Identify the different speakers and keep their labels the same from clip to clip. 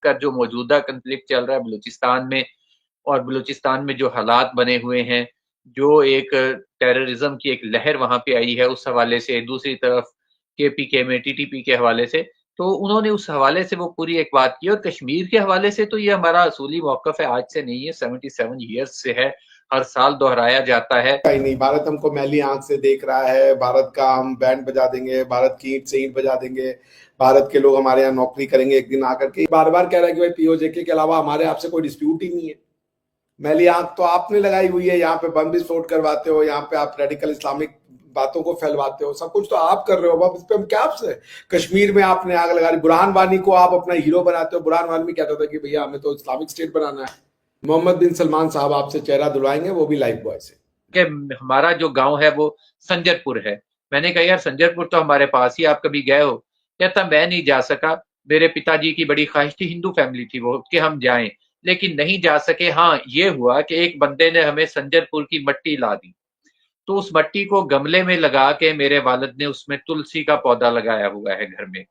Speaker 1: का जो मौजूदा कंफ्लिक्ट चल रहा है बलूचिस्तान में, और बलूचिस्तान में जो हालात बने हुए हैं, जो एक टेररिज्म की एक लहर वहां पे आई है, उस हवाले से, दूसरी तरफ केपीके में टीटीपी के हवाले से, तो उन्होंने उस हवाले से वो पूरी एक बात की। और कश्मीर के हवाले से तो ये हमारा असूली मौकफ है, आज से नहीं है, 77 ईयर्स से है, हर साल दोहराया जाता है।
Speaker 2: कहीं नहीं, भारत हमको मैली आंख से देख रहा है, भारत का हम बैंड बजा देंगे, भारत की ईंट से ईंट बजा देंगे, भारत के लोग हमारे यहाँ नौकरी करेंगे एक दिन आकर के। बार बार कह रहा है कि भाई पीओजेके के अलावा हमारे आपसे कोई डिस्प्यूट ही नहीं है। मैली आंख तो आपने लगाई हुई है, यहाँ पे बम विस्फोट करवाते हो, यहाँ पे आप रेडिकल इस्लामिक बातों को फैलवाते हो, सब कुछ तो आप कर रहे हो। अब इस पे हम क्या आपसे, कश्मीर में आपने आग लगा दी, बुरहान वानी को आप अपना हीरो बनाते हो। बुरहान वानी कहता था कि भैया हमें तो इस्लामिक स्टेट बनाना है। मोहम्मद बिन सलमान साहब आपसे चेहरा धुलवाएंगे, वो भी लाइफ बॉय से।
Speaker 1: कि हमारा जो गांव है वो संजरपुर है। मैंने कहा यार संजरपुर तो हमारे पास ही, आप कभी गए हो? कहता मैं नहीं जा सका, मेरे पिताजी की बड़ी ख्वाहिश थी, हिंदू फैमिली थी वो, कि हम जाएं, लेकिन नहीं जा सके। हाँ, ये हुआ कि एक बंदे ने हमें संजरपुर की मट्टी ला दी, तो उस मट्टी को गमले में लगा के मेरे वालिद ने उसमें तुलसी का पौधा लगाया हुआ है घर में।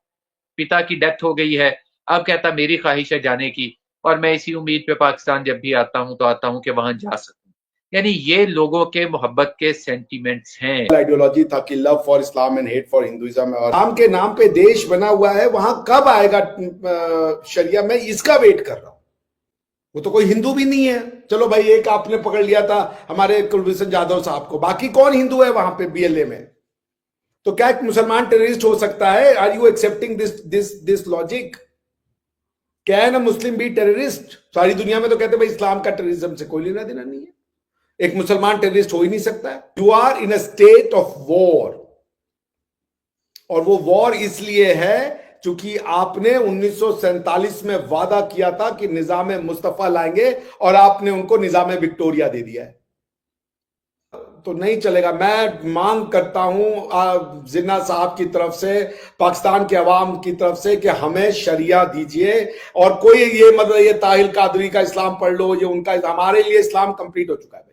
Speaker 1: पिता की डेथ हो गई है, अब कहता मेरी ख्वाहिश है जाने की, और मैं इसी उम्मीद पे पाकिस्तान जब भी आता हूं तो आता हूं कि वहां जा सकूं। यानी ये लोगों के मोहब्बत के सेंटीमेंट्स हैं।
Speaker 2: आइडियोलॉजी था कि love for Islam and hate for Hinduism, और इस्लाम के नाम पे देश बना हुआ है, वहां कब आएगा शरिया? मैं इसका वेट कर रहा हूं। वो तो कोई हिंदू भी नहीं है। चलो भाई, एक आपने पकड़ लिया था हमारे कुलभूषण जाधव साहब को, बाकी कौन हिंदू है वहां पे बीएलए में? तो क्या एक मुसलमान टेररिस्ट हो सकता है? Are you accepting this logic? Can a Muslim be terrorist? सारी दुनिया में तो कहते हैं भाई इस्लाम का टेररिज्म से कोई लेना देना नहीं है, एक मुसलमान टेररिस्ट हो ही नहीं सकता है। You are in a state of war, और वो वॉर इसलिए है क्योंकि आपने 1947 में वादा किया था कि निजाम मुस्तफा लाएंगे, और आपने उनको निजाम विक्टोरिया दे दिया है। तो नहीं चलेगा। मैं मांग करता हूं जिन्ना साहब की तरफ से, पाकिस्तान के अवाम की तरफ से, कि हमें शरिया दीजिए। और कोई ये मतलब ये ताहिल कादरी का इस्लाम पढ़ लो, ये उनका, हमारे लिए इस्लाम कंप्लीट हो चुका है।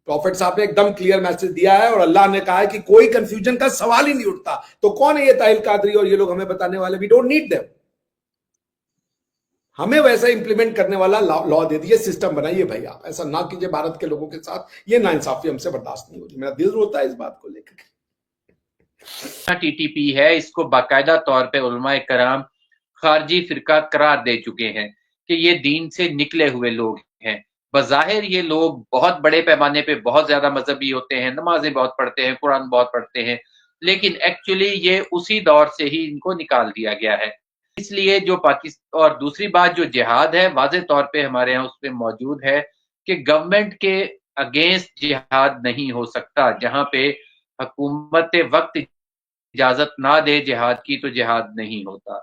Speaker 2: प्रॉफिट साहब ने एकदम क्लियर मैसेज दिया है, और अल्लाह ने कहा है कि कोई कंफ्यूजन का सवाल ही नहीं उठता। तो कौन है ये ताहिल कादरी और ये लोग हमें बताने वाले? We don't need them. हमें वैसा इंप्लीमेंट करने वाला लॉ दे दिए, सिस्टम बनाइए भाई। आप ऐसा ना कीजिए भारत के लोगों के साथ, ये नाइंसाफी हमसे बर्दाश्त नहीं होती। मेरा दिल रोता है इस बात को लेकर।
Speaker 1: टीटीपी है, इसको बाकायदा तौर पे उलमाए कराम खारजी फिरका करार दे चुके हैं कि ये दीन से निकले हुए लोग हैं। बज़ाहिर ये लोग बहुत बड़े पैमाने पे बहुत ज्यादा मजहबी होते हैं, नमाजें बहुत पढ़ते हैं, कुरान बहुत पढ़ते हैं, लेकिन एक्चुअली ये उसी दौर से ही इनको निकाल दिया गया है। इसलिए जो पाकिस्तान, और दूसरी बात जो जिहाद है, वाज़ेह तौर पे हमारे यहाँ उस पर मौजूद है कि गवर्नमेंट के अगेंस्ट जिहाद नहीं हो सकता। जहां पे हुकूमत वक्त इजाजत ना दे जिहाद की, तो जिहाद नहीं होता।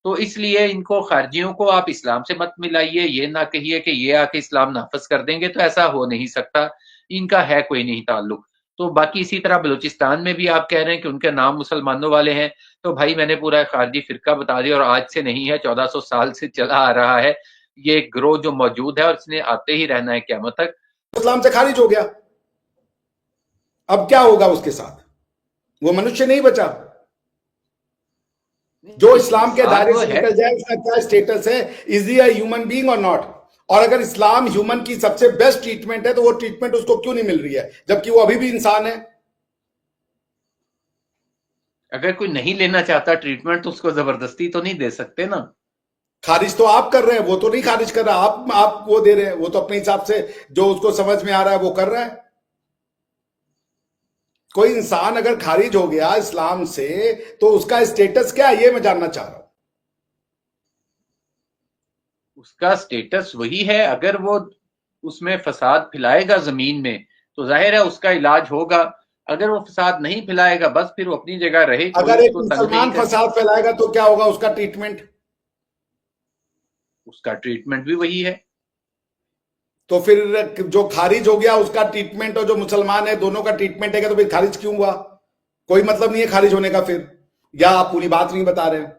Speaker 1: तो इसलिए इनको, खारजियों को आप इस्लाम से मत मिलाइए। ये ना कहिए कि ये आके इस्लाम नाफज कर देंगे, तो ऐसा हो नहीं सकता, इनका है कोई नहीं ताल्लुक। तो बाकी इसी तरह बलूचिस्तान में भी आप कह रहे हैं कि उनके नाम मुसलमानों वाले हैं, तो भाई मैंने पूरा खारजी फिरका बता दिया, और आज से नहीं है, 1400 साल से चला आ रहा है ये ग्रोह जो मौजूद है, और इसने आते ही रहना है क़यामत तक।
Speaker 2: इस्लाम से खारिज हो गया, अब क्या होगा उसके साथ? वो मनुष्य नहीं बचा। जो इस्लाम के दायरे से निकल जाए, उसका क्या स्टेटस है? Is he a human being और नॉट? और अगर इस्लाम ह्यूमन की सबसे बेस्ट ट्रीटमेंट है, तो वो ट्रीटमेंट उसको क्यों नहीं मिल रही है, जबकि वो अभी भी इंसान है?
Speaker 1: अगर कोई नहीं लेना चाहता ट्रीटमेंट, तो उसको जबरदस्ती तो नहीं दे सकते ना।
Speaker 2: खारिज तो आप कर रहे हैं, वो तो नहीं खारिज कर रहा। आप वो दे रहे हैं, वो तो अपने हिसाब से जो उसको समझ में आ रहा है वो कर रहा है। कोई इंसान अगर खारिज हो गया इस्लाम से, तो उसका स्टेटस क्या है, ये मैं जानना चाह रहा हूं।
Speaker 1: उसका स्टेटस वही है, अगर वो उसमें फसाद फैलाएगा जमीन में, तो जाहिर है उसका इलाज होगा। अगर वो फसाद नहीं फैलाएगा, बस फिर वो अपनी जगह रहे,
Speaker 2: अगर एक
Speaker 1: उसको तंग नहीं
Speaker 2: मुसलमान
Speaker 1: कर
Speaker 2: फसाद फैलाएगा तो क्या होगा उसका ट्रीटमेंट?
Speaker 1: उसका ट्रीटमेंट भी वही है।
Speaker 2: तो फिर जो खारिज हो गया उसका ट्रीटमेंट, और जो मुसलमान है दोनों का ट्रीटमेंट है, तो फिर खारिज क्यों हुआ? कोई मतलब नहीं है खारिज होने का फिर, या आप पूरी बात नहीं बता रहे हैं?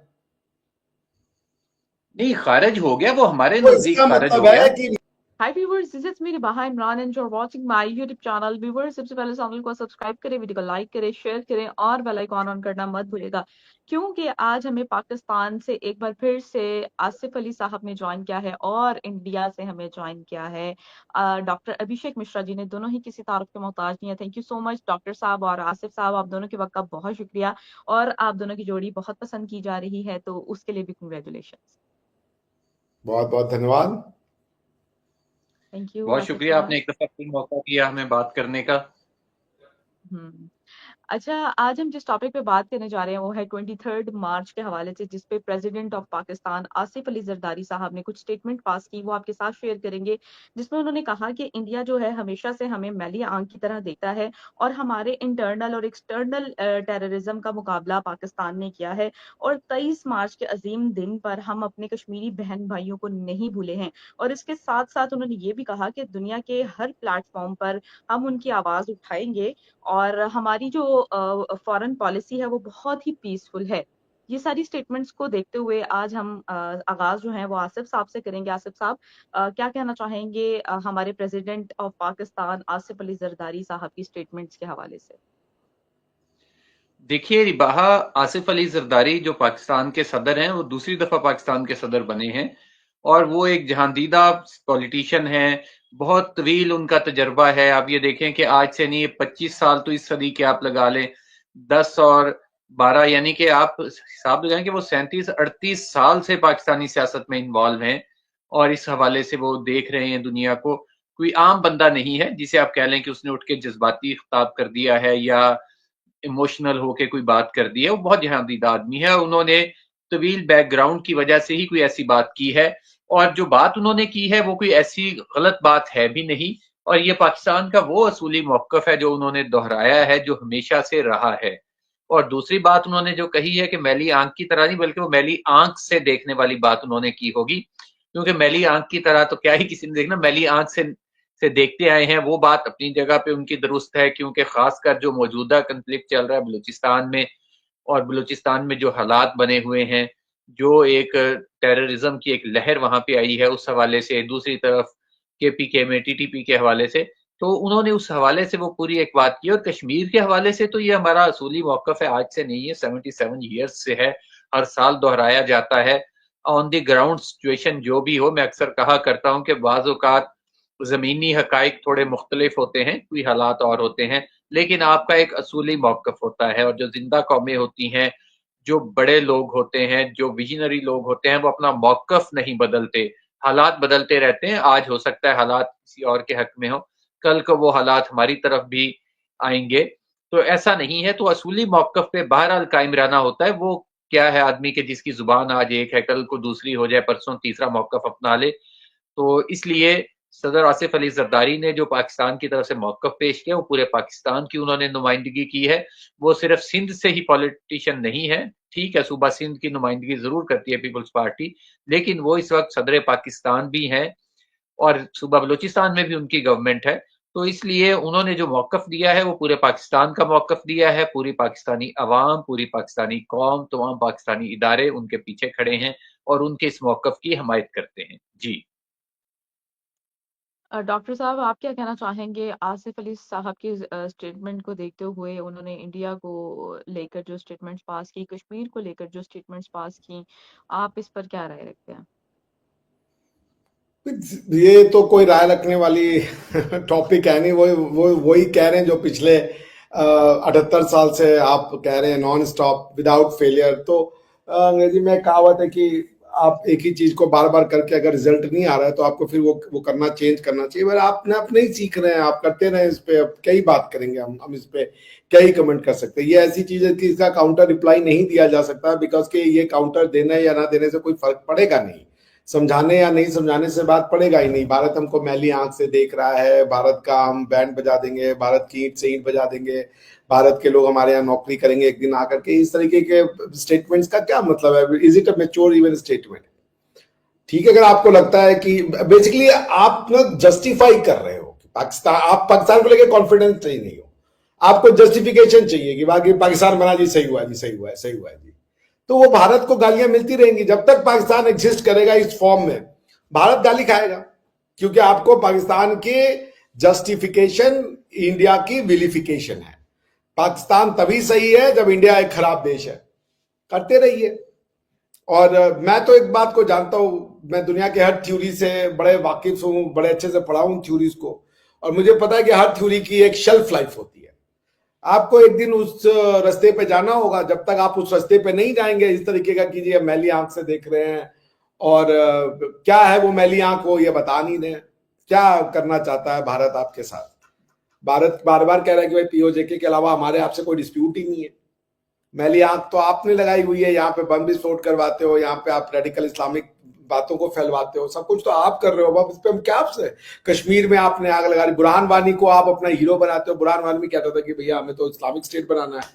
Speaker 1: नहीं, खारिज हो गया, वो हमारे
Speaker 2: तो
Speaker 1: नजदीक
Speaker 2: इसका
Speaker 1: खारिज हो
Speaker 2: मतलब
Speaker 1: गया।
Speaker 2: है कि
Speaker 3: हाय व्यूवर्स, दिस इज मेरी Baha Imran and you are watching my YouTube channel. Viewers, सबसे पहले चैनल को सब्सक्राइब करें, वीडियो को लाइक करें, शेयर करें और बेल आइकॉन ऑन करना मत भूलिएगा, क्योंकि आज हमें पाकिस्तान से एक बार फिर से आसिफ अली साहब ने ज्वाइन किया है और इंडिया से हमें ज्वाइन किया है डॉक्टर अभिषेक मिश्रा जी ने। दोनों ही किसी तारुफ के मोहताज नहीं है। Thank you so much doctor साहब और आसिफ साहब, आप दोनों के वक्त का बहुत शुक्रिया। और आप दोनों की जोड़ी बहुत पसंद की जा रही है, तो उसके लिए भी कंग्रेचुलेशन।
Speaker 2: बहुत बहुत धन्यवाद।
Speaker 3: थैंक यू
Speaker 1: बहुत
Speaker 3: आसिफ
Speaker 1: शुक्रिया,
Speaker 3: साहब।
Speaker 1: आपने एक दफा फिर मौका दिया हमें बात करने का।
Speaker 3: हम्म अच्छा, आज हम जिस टॉपिक पे बात करने जा रहे हैं वो है 23 मार्च के हवाले से, जिसपे प्रेसिडेंट ऑफ पाकिस्तान आसिफ अली जरदारी साहब ने कुछ स्टेटमेंट पास की, वो आपके साथ शेयर करेंगे। जिसमें उन्होंने कहा कि इंडिया जो है हमेशा से हमें मैली आंख की तरह देखता है और हमारे इंटरनल और एक्सटर्नल टेररिज्म का मुकाबला पाकिस्तान ने किया है। और 23 मार्च के अजीम दिन पर हम अपने कश्मीरी बहन भाइयों को नहीं भूले हैं। और इसके साथ साथ उन्होंने ये भी कहा कि दुनिया के हर प्लेटफॉर्म पर हम उनकी आवाज उठाएंगे और हमारी जो फॉरेन पॉलिसी है वो बहुत ही पीसफुल है। ये सारी स्टेटमेंट्स को देखते हुए आज हम आगाज जो है वो आसिफ साहब से करेंगे। आसिफ साहब, क्या कहना चाहेंगे हमारे प्रेसिडेंट ऑफ पाकिस्तान आसिफ अली जरदारी साहब की स्टेटमेंट्स के हवाले से?
Speaker 1: देखिए रिबाहा, आसिफ अली जरदारी जो पाकिस्तान के सदर हैं, वो दूसरी दफा पाकिस्तान के सदर बने हैं और वो एक जहांदीदा पॉलिटिशियन हैं। बहुत तवील उनका तजर्बा है। आप ये देखें कि आज से नहीं, 25 साल तो इस सदी के आप लगा लें, 10 और 12 यानी कि आप हिसाब लगाएं कि वो 37-38 साल से पाकिस्तानी सियासत में इन्वॉल्व हैं और इस हवाले से वो देख रहे हैं दुनिया को। कोई आम बंदा नहीं है जिसे आप कह लें कि उसने उठ के जज्बाती खिताब कर दिया है या इमोशनल होके कोई बात कर दी है। वो बहुत जहांदीदा आदमी है। उन्होंने तवील बैकग्राउंड की वजह से ही कोई ऐसी बात की है और जो बात उन्होंने की है वो कोई ऐसी गलत बात है भी नहीं। और ये पाकिस्तान का वो असूली मौकफ है जो उन्होंने दोहराया है, जो हमेशा से रहा है। और दूसरी बात उन्होंने जो कही है कि मैली आंख की तरह नहीं, बल्कि वो मैली आंख से देखने वाली बात उन्होंने की होगी, क्योंकि मैली आंख की तरह तो क्या ही किसी ने देखना, मैली आंख से देखते आए हैं। वो बात अपनी जगह पे उनकी दुरुस्त है, क्योंकि खासकर जो मौजूदा कंफ्लिक्ट चल रहा है बलूचिस्तान में, और बलूचिस्तान में जो हालात बने हुए हैं, जो एक टेररिज्म की एक लहर वहां पे आई है, उस हवाले से, दूसरी तरफ केपीके में टीटीपी के हवाले से, तो उन्होंने उस हवाले से वो पूरी एक बात की। और कश्मीर के हवाले से तो ये हमारा असूली मौकफ है, आज से नहीं है, 77 ईयर्स से है, हर साल दोहराया जाता है। ऑन द ग्राउंड सिचुएशन जो भी हो, मैं अक्सर कहा करता हूं कि बाज़ औक़ात ज़मीनी हक़ाइक़ थोड़े मुख्तलिफ होते हैं, कोई हालात और होते हैं, लेकिन आपका एक असूली मौक़िफ़ होता है। और जो ज़िंदा कौमें होती हैं, जो बड़े लोग होते हैं, जो विज़नरी लोग होते हैं, वो अपना मौक़िफ़ नहीं बदलते। हालात बदलते रहते हैं। आज हो सकता है हालात किसी और के हक़ में हों, कल को वो हालात हमारी तरफ भी आएँगे। तो ऐसा नहीं है। तो असूली मौक़िफ़ पे बहरहाल कायम रहना होता है। वो क्या है आदमी के जिसकी ज़ुबान आज एक है, कल को दूसरी हो जाए, परसों तीसरा मौक़िफ़ अपना ले। तो इसलिए सदर आसिफ अली जरदारी ने जो पाकिस्तान की तरफ से मौक़िफ़ पेश किया, वो पूरे पाकिस्तान की उन्होंने नुमाइंदगी की है। वो सिर्फ सिंध से ही पॉलिटिशियन नहीं है। ठीक है, सूबा सिंध की नुमाइंदगी जरूर करती है पीपल्स पार्टी, लेकिन वो इस वक्त सदर पाकिस्तान भी हैं और सूबा बलूचिस्तान में भी उनकी गवर्नमेंट है। तो इसलिए उन्होंने जो मौक़िफ़ दिया है वो पूरे पाकिस्तान का मौक़िफ़ दिया है। पूरी पाकिस्तानी अवाम, पूरी पाकिस्तानी कौम, तमाम पाकिस्तानी इदारे उनके पीछे खड़े हैं और उनके इस मौक़िफ़ की हमायत करते हैं। जी।
Speaker 3: डॉक्टर साहब, आप क्या कहना चाहेंगे आसिफ अली साहब की स्टेटमेंट को देखते हुए? उन्होंने इंडिया को लेकर जो स्टेटमेंट्स पास की, कश्मीर को लेकर जो स्टेटमेंट्स पास की, आप इस पर क्या राय रखते हैं?
Speaker 2: ये तो कोई राय रखने वाली टॉपिक है नहीं। वो वही कह रहे हैं जो पिछले 78 साल से आप कह रहे हैं, नॉन स्टॉप विदाउट फेलियर। तो अंग्रेजी में कहावत है कि आप एक ही चीज को बार बार करके अगर रिजल्ट नहीं आ रहा है तो आपको फिर वो करना, चेंज करना चाहिए। पर आपने अपने ही सीख रहे हैं, आप करते रहे। इस पे अब क्या ही बात करेंगे हम इस पे क्या ही कमेंट कर सकते हैं। ये ऐसी चीज है कि इसका काउंटर रिप्लाई नहीं दिया जा सकता, बिकॉज के ये काउंटर देने या ना देने से कोई फर्क पड़ेगा नहीं। समझाने या नहीं समझाने से बात पड़ेगा ही नहीं। भारत हमको मैली आंख से देख रहा है, भारत का हम बैंड बजा देंगे, भारत की ईंट से ईंट बजा देंगे, भारत के लोग हमारे यहाँ नौकरी करेंगे एक दिन आकर के, इस तरीके के स्टेटमेंट्स का क्या मतलब है? Is it a mature even statement? ठीक है, अगर आपको लगता है कि बेसिकली आप ना जस्टिफाई कर रहे हो कि पाकिस्तान, आप पाकिस्तान को लेकर कॉन्फिडेंस नहीं हो, आपको जस्टिफिकेशन चाहिए कि बाकी पाकिस्तान बना जी, सही हुआ जी, सही हुआ है, सही हुआ है जी। तो वो भारत को गालियां मिलती रहेंगी जब तक पाकिस्तान एग्जिस्ट करेगा इस फॉर्म में। भारत गाली खाएगा, क्योंकि आपको पाकिस्तान की जस्टिफिकेशन इंडिया की विलिफिकेशन है। पाकिस्तान तभी सही है जब इंडिया एक खराब देश है। करते रहिए। और मैं तो एक बात को जानता हूं, मैं दुनिया के हर थ्योरी से बड़े वाकिफ हूं, बड़े अच्छे से पढ़ा हूं थ्योरीज को, और मुझे पता है कि हर थ्योरी की एक शेल्फ लाइफ होती है। आपको एक दिन उस रास्ते पे जाना होगा। जब तक आप उस रास्ते पे नहीं जाएंगे, इस तरीके का कीजिए मैली आंख से देख रहे हैं, और क्या है वो मैली आंख, वो ये बता नहीं रहे। क्या करना चाहता है भारत आपके साथ? भारत बार बार कह रहा है कि भाई पीओजेके के अलावा हमारे आपसे कोई डिस्प्यूट ही नहीं है। मैली आंख तो आपने लगाई हुई है। यहाँ पे बम विस्फोट करवाते हो, यहाँ पे आप रेडिकल इस्लामिक बातों को फैलवाते हो, सब कुछ तो आप कर रहे हो। अब इस पे हम क्या आपसे? कश्मीर में आपने आग लगा दी। बुरहान वानी को आप अपना हीरो बनाते हो। बुरहान वानी कहता था कि भैया हमें तो इस्लामिक स्टेट बनाना है।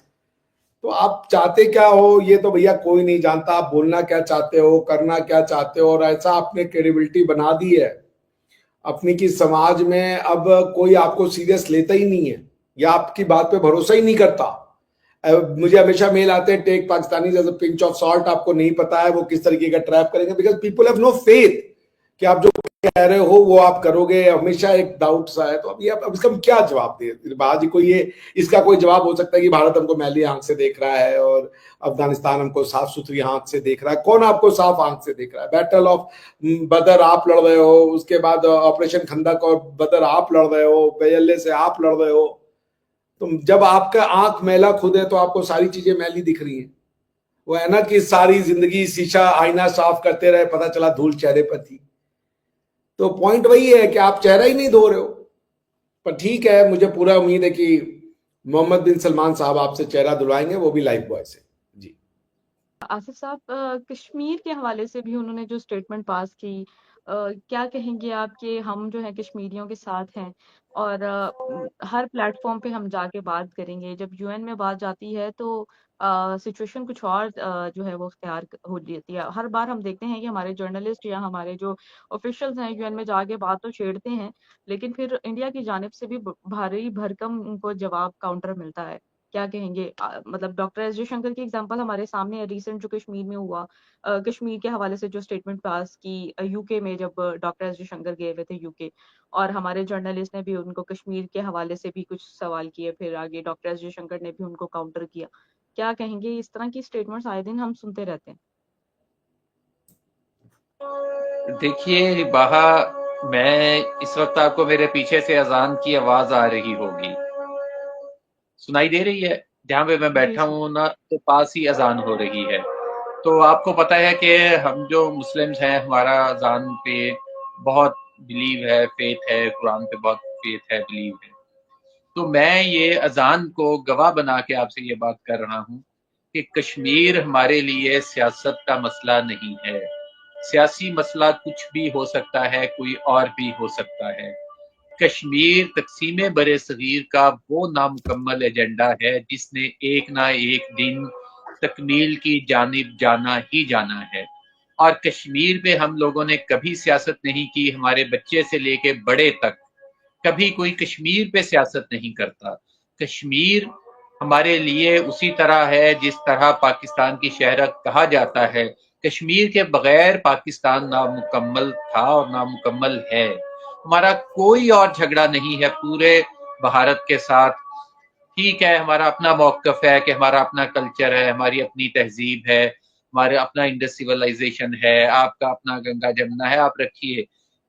Speaker 2: तो आप चाहते क्या हो ये तो भैया कोई नहीं जानता। आप बोलना क्या चाहते हो, करना क्या चाहते हो, और ऐसा आपने क्रेडिबिलिटी बना दी है अपनी की समाज में अब कोई आपको सीरियस लेता ही नहीं है, या आपकी बात पे भरोसा ही नहीं करता। मुझे हमेशा मेल आते हैं, take Pakistani as a pinch of salt. आपको नहीं पता है वो किस तरीके का ट्रैप करेंगे, because people have no faith कि आप जो कह रहे हो वो आप करोगे। हमेशा एक डाउट सा है। तो अब इसका हम क्या जवाब दे? बाजी को ये इसका कोई जवाब हो सकता है कि भारत हमको मैली आंख से देख रहा है और अफगानिस्तान हमको साफ सुथरी आंख से देख रहा है। कौन आपको साफ आंख से देख रहा है? बैटल ऑफ बदर आप लड़ रहे हो, उसके बाद ऑपरेशन खंदक और बदर आप लड़ रहे हो, बेयल्ले से आप लड़ रहे हो। तो जब आपका आंख मैला खुद है तो आपको सारी चीजें मैली दिख रही हैं। वो है ना कि सारी जिंदगी शीशा आईना साफ करते रहे, पता चला धूल चेहरे पर थी। तो पॉइंट वही है कि आप चेहरा ही नहीं धो रहे हो। पर ठीक है, मुझे पूरा उम्मीद है कि मोहम्मद बिन सलमान साहब आपसे चेहरा धुलवाएंगे, वो भी लाइफ बॉय से। जी
Speaker 3: आसिफ साहब, कश्मीर के हवाले से भी उन्होंने जो स्टेटमेंट पास की, क्या कहेंगे आप कि हम जो है कश्मीरियों के साथ हैं, और हर प्लेटफॉर्म पे हम जाके बात करेंगे। जब यूएन में बात जाती है तो सिचुएशन कुछ और जो है वो अख्तियार हो जाती है। हर बार हम देखते हैं कि हमारे जर्नलिस्ट या हमारे जो ऑफिशियल्स हैं यूएन में जाके बात तो छेड़ते हैं, लेकिन फिर इंडिया की जानिब से भी भारी भरकम उनको जवाब काउंटर मिलता है। क्या कहेंगे? मतलब डॉक्टर एस जयशंकर की एग्जांपल हमारे सामने है, रिसेंट जो कश्मीर में हुआ। कश्मीर के हवाले से जो स्टेटमेंट पास की यूके में, जब डॉक्टर एस जयशंकर गए हुए थे यूके, और हमारे जर्नलिस्ट ने भी उनको कश्मीर के हवाले से भी कुछ सवाल किए, फिर आगे डॉक्टर एस जयशंकर ने भी उनको काउंटर किया। क्या कहेंगे? इस तरह की स्टेटमेंट्स आए दिन हम सुनते रहते हैं।
Speaker 1: देखिए बाहा, मैं इस वक्त आपको मेरे पीछे से अजान की आवाज आ रही होगी, सुनाई दे रही है? जहाँ पे मैं
Speaker 3: जी
Speaker 1: बैठा
Speaker 3: जी।
Speaker 1: हूँ ना, तो पास ही अजान हो रही है। तो आपको पता है कि हम जो मुस्लिम्स हैं, हमारा अजान पे बहुत बिलीव है, फेथ है, कुरान पे बहुत फेथ है, बिलीव है। तो मैं ये अजान को गवाह बना के आपसे ये बात कर रहा हूँ कि कश्मीर हमारे लिए सियासत का मसला नहीं है। सियासी मसला कुछ भी हो सकता है, कोई और भी हो सकता है। कश्मीर तकसीम बरे सगीर का वो नामुकम्मल एजेंडा है जिसने एक ना एक दिन तकमील की जानिब जाना ही जाना है। और कश्मीर पे हम लोगों ने कभी सियासत नहीं की, हमारे बच्चे से लेके बड़े तक कभी कोई कश्मीर पे सियासत नहीं करता। कश्मीर हमारे लिए उसी तरह है जिस तरह पाकिस्तान की शहरत कहा जाता है। कश्मीर के बगैर पाकिस्तान नामुकम्मल था और नामुकम्मल है। हमारा कोई और झगड़ा नहीं है पूरे भारत के साथ। ठीक है, हमारा अपना मौकफ है कि हमारा अपना कल्चर है, हमारी अपनी तहजीब है, हमारे अपना इंडस सिविलाइजेशन है, आपका अपना गंगा जमुना है, आप रखिए।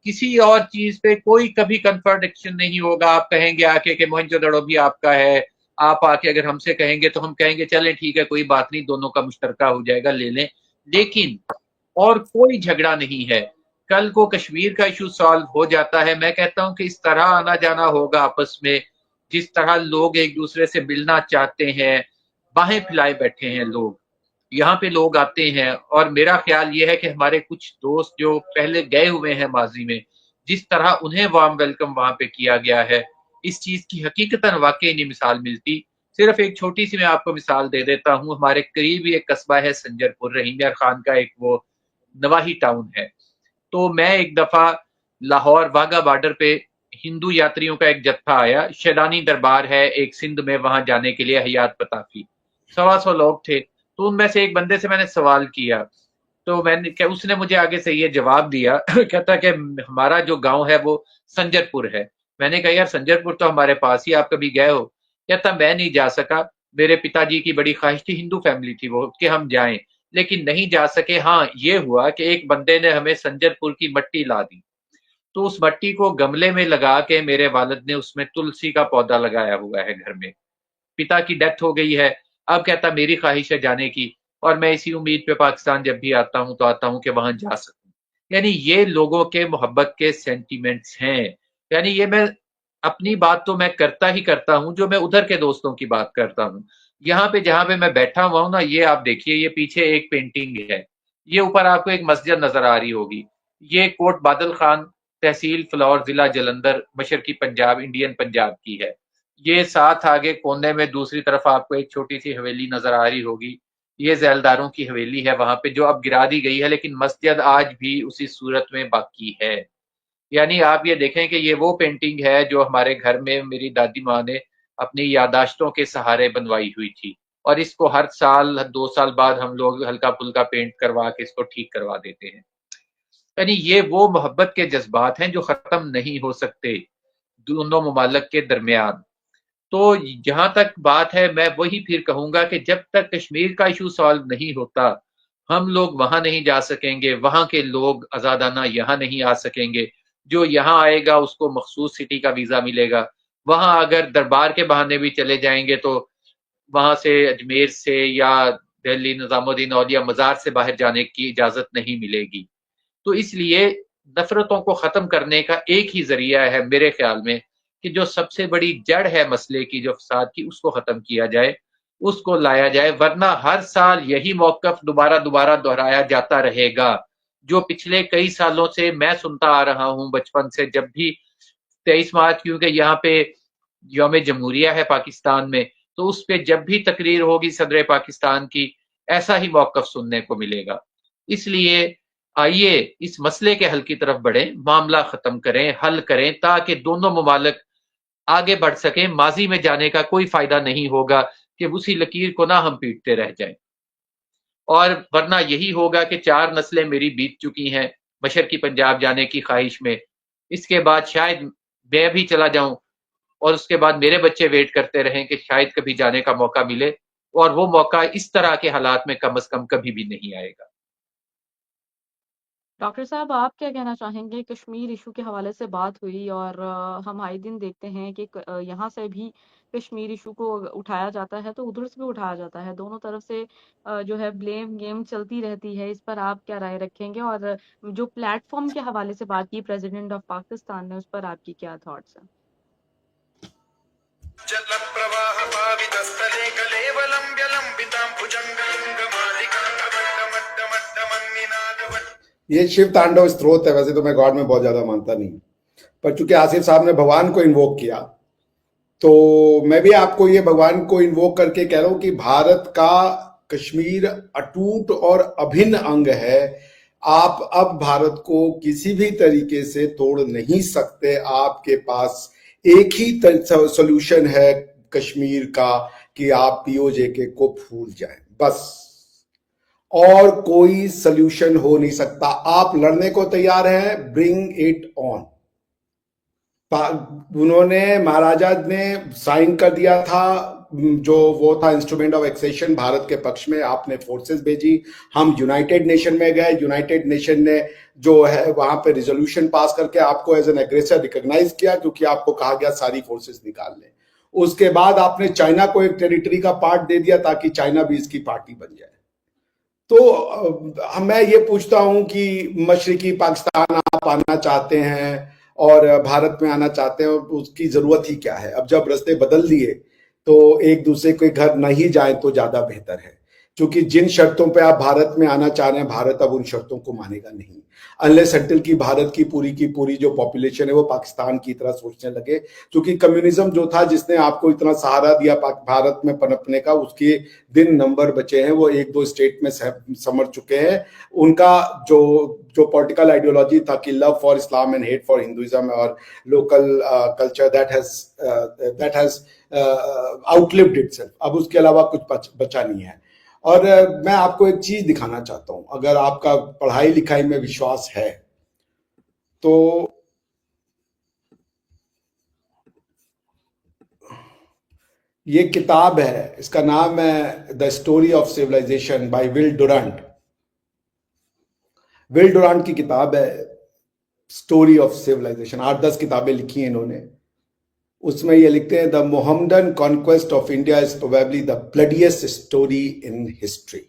Speaker 1: किसी और चीज पे कोई कभी कंट्राडिक्शन नहीं होगा। आप कहेंगे आके कि मोहनजोदड़ो भी आपका है, आप आके अगर हमसे कहेंगे तो हम कहेंगे चलें ठीक है, कोई बात नहीं, दोनों का मुश्तरका हो जाएगा, ले लें। लेकिन और कोई झगड़ा नहीं है। कल को कश्मीर का इशू सॉल्व हो जाता है, मैं कहता हूं कि इस तरह आना जाना होगा आपस में, जिस तरह लोग एक दूसरे से मिलना चाहते हैं, बाहें फैलाए बैठे हैं लोग। यहाँ पे लोग आते हैं, और मेरा ख्याल ये है कि हमारे कुछ दोस्त जो पहले गए हुए हैं माजी में, जिस तरह उन्हें वार्म वेलकम वहां पे किया गया है, इस चीज की हकीकतन वाकई नहीं मिसाल मिलती। सिर्फ एक छोटी सी मैं आपको मिसाल दे देता हूँ। हमारे करीब ही एक कस्बा है संजरपुर, रहीम यार खान का एक वो नवाही टाउन है। तो मैं एक दफा लाहौर वाघा बॉर्डर पे हिंदू यात्रियों का एक जत्था आया, शैदानी दरबार है एक सिंध में, वहां जाने के लिए हयात पताफी, 125 लोग थे। तो उनमें से एक बंदे से मैंने सवाल किया तो मैंने क्या, उसने मुझे आगे से ये जवाब दिया कहता कि हमारा जो गांव है वो संजरपुर है। मैंने कहा यार संजरपुर तो हमारे पास ही, आप कभी गए हो? कहता मैं नहीं जा सका, मेरे पिताजी की बड़ी ख्वाहिश थी, हिंदू फैमिली थी वो, कि हम जाएं, लेकिन नहीं जा सके। हाँ ये हुआ कि एक बंदे ने हमें संजरपुर की मट्टी ला दी, तो उस मट्टी को गमले में लगा के मेरे वालिद ने उसमें तुलसी का पौधा लगाया हुआ है घर में। पिता की डेथ हो गई है, अब कहता मेरी ख्वाहिश है जाने की, और मैं इसी उम्मीद पे पाकिस्तान जब भी आता हूं तो आता हूं कि वहां जा सकूं। यानी ये लोगों के मोहब्बत के सेंटिमेंट्स हैं। यानी ये मैं अपनी बात तो मैं करता ही करता हूं, जो मैं उधर के दोस्तों की बात करता हूं। यहाँ पे जहां पे मैं बैठा हुआ हूं ना, ये आप देखिए, ये पीछे एक पेंटिंग है, ये ऊपर आपको एक मस्जिद नजर आ रही होगी, ये कोट बादल खान, तहसील फ्लौर, जिला जलंधर, मशरकी पंजाब, इंडियन पंजाब की है। ये साथ आगे कोने में दूसरी तरफ आपको एक छोटी सी हवेली नजर आ रही होगी, ये जैलदारों की हवेली है वहां पे, जो अब गिरा दी गई है, लेकिन मस्जिद आज भी उसी सूरत में बाकी है। यानी आप ये देखें कि ये वो पेंटिंग है जो हमारे घर में मेरी दादी माँ ने अपनी यादाश्तों के सहारे बनवाई हुई थी, और इसको हर साल 2 साल बाद हम लोग हल्का फुल्का पेंट करवा के इसको ठीक करवा देते हैं। यानी ये वो मोहब्बत के जज्बात हैं जो खत्म नहीं हो सकते दोनों ममालिक के दरमियान। तो जहां तक बात है, मैं वही फिर कहूंगा कि जब तक कश्मीर का इशू सॉल्व नहीं होता, हम लोग वहां नहीं जा सकेंगे, वहां के लोग आजादाना यहाँ नहीं आ सकेंगे। जो यहाँ आएगा उसको मखसूस सिटी का वीजा मिलेगा, वहां अगर दरबार के बहाने भी चले जाएंगे तो वहां से अजमेर से या दिल्ली निजामुद्दीन औलिया मजार से बाहर जाने की इजाजत नहीं मिलेगी। तो इसलिए नफरतों को खत्म करने का एक ही जरिया है मेरे ख्याल में, कि जो सबसे बड़ी जड़ है मसले की, जो फसाद की, उसको खत्म किया जाए, उसको लाया जाए, वरना हर साल यही मौकफ दोबारा दोबारा दोहराया जाता रहेगा, जो पिछले कई सालों से मैं सुनता आ रहा हूं बचपन से। जब भी 23 मार्च, क्योंकि यहाँ पे यौम जमहूरिया है पाकिस्तान में, तो उस पर जब भी तकरीर होगी सदर पाकिस्तान की, ऐसा ही मौकफ सुनने को मिलेगा। इसलिए आइए इस मसले के हल की तरफ बढ़े, मामला खत्म करें, हल करें, ताकि दोनों ममालिक आगे बढ़ सकें। माजी में जाने का कोई फायदा नहीं होगा कि उसी लकीर को ना हम पीटते रह जाएं, और वरना यही होगा कि 4 नस्लें मेरी बीत चुकी हैं मशरकी पंजाब जाने की ख्वाहिश में, इसके बाद शायद मैं भी चला जाऊं, और उसके बाद मेरे बच्चे वेट करते रहें कि शायद कभी जाने का मौका मिले, और वो मौका इस तरह के हालात में कम से कम कभी भी नहीं आएगा।
Speaker 3: डॉक्टर साहब, आप क्या कहना चाहेंगे? कश्मीर इशू के हवाले से बात हुई और हम आए दिन देखते हैं कि यहाँ से भी कश्मीर इशू को उठाया जाता है तो उधर से भी उठाया जाता है, दोनों तरफ से जो है ब्लेम गेम चलती रहती है। इस पर आप क्या राय रखेंगे? और जो प्लेटफॉर्म के हवाले से बात की प्रेसिडेंट ऑफ पाकिस्तान ने, उस पर आपकी क्या थॉट्स हैं?
Speaker 2: जल प्रवाह पावितस्थले कलेवलंब्य लंबितां ये शिव तांडव स्त्रोत है। वैसे तो मैं गॉड में बहुत ज्यादा मानता नहीं, पर चूंकि आसिफ साहब ने भगवान को इन्वोक किया, तो मैं भी आपको ये भगवान को इन्वोक करके कह रहा हूं कि भारत का कश्मीर अटूट और अभिन्न अंग है। आप अब भारत को किसी भी तरीके से तोड़ नहीं सकते। आपके पास एक ही सोल्यूशन है कश्मीर का, कि आप पीओजेके को भूल जाएं, बस। और कोई सोल्यूशन हो नहीं सकता। आप लड़ने को तैयार हैं, ब्रिंग इट ऑन। उन्होंने, महाराजा ने साइन कर दिया था, जो वो था इंस्ट्रूमेंट ऑफ एक्सेशन भारत के पक्ष में। आपने फोर्सेस भेजी, हम यूनाइटेड नेशन में गए, यूनाइटेड नेशन ने जो है वहां पे रिजोल्यूशन पास करके आपको एज एन एग्रेसर रिकॉग्नाइज किया, क्योंकि आपको कहा गया सारी फोर्सेस निकाल लें। उसके बाद आपने चाइना को एक टेरिटरी का पार्ट दे दिया ताकि चाइना भी इसकी पार्टी बन जाए। तो मैं ये पूछता हूं कि मशरकी पाकिस्तान आप आना चाहते हैं और भारत में आना चाहते हैं, उसकी जरूरत ही क्या है? अब जब रास्ते बदल दिए तो एक दूसरे के घर नहीं जाए तो ज्यादा बेहतर है, क्योंकि जिन शर्तों पे आप भारत में आना चाह रहे हैं, भारत अब उन शर्तों को मानेगा नहीं, अनलेस अनटिल की भारत की पूरी जो पॉपुलेशन है वो पाकिस्तान की तरह सोचने लगे। क्योंकि कम्युनिज्म जो था, जिसने आपको इतना सहारा दिया भारत में पनपने का, उसके दिन नंबर बचे हैं। वो 1-2 स्टेट में समर चुके हैं। उनका जो पॉलिटिकल आइडियोलॉजी था कि love for Islam and hate for Hinduism और local culture, that has outlived itself. अब उसके अलावा कुछ बचा नहीं है। और मैं आपको एक चीज दिखाना चाहता हूं, अगर आपका पढ़ाई लिखाई में विश्वास है तो ये किताब है, इसका नाम है the story of civilization by Will Durant. Will Durant की किताब है स्टोरी ऑफ सिविलाइजेशन, 8-10 किताबें लिखी हैं इन्होंने। उसमें ये लिखते हैं, the Mohammedan conquest of India is probably the bloodiest story in history.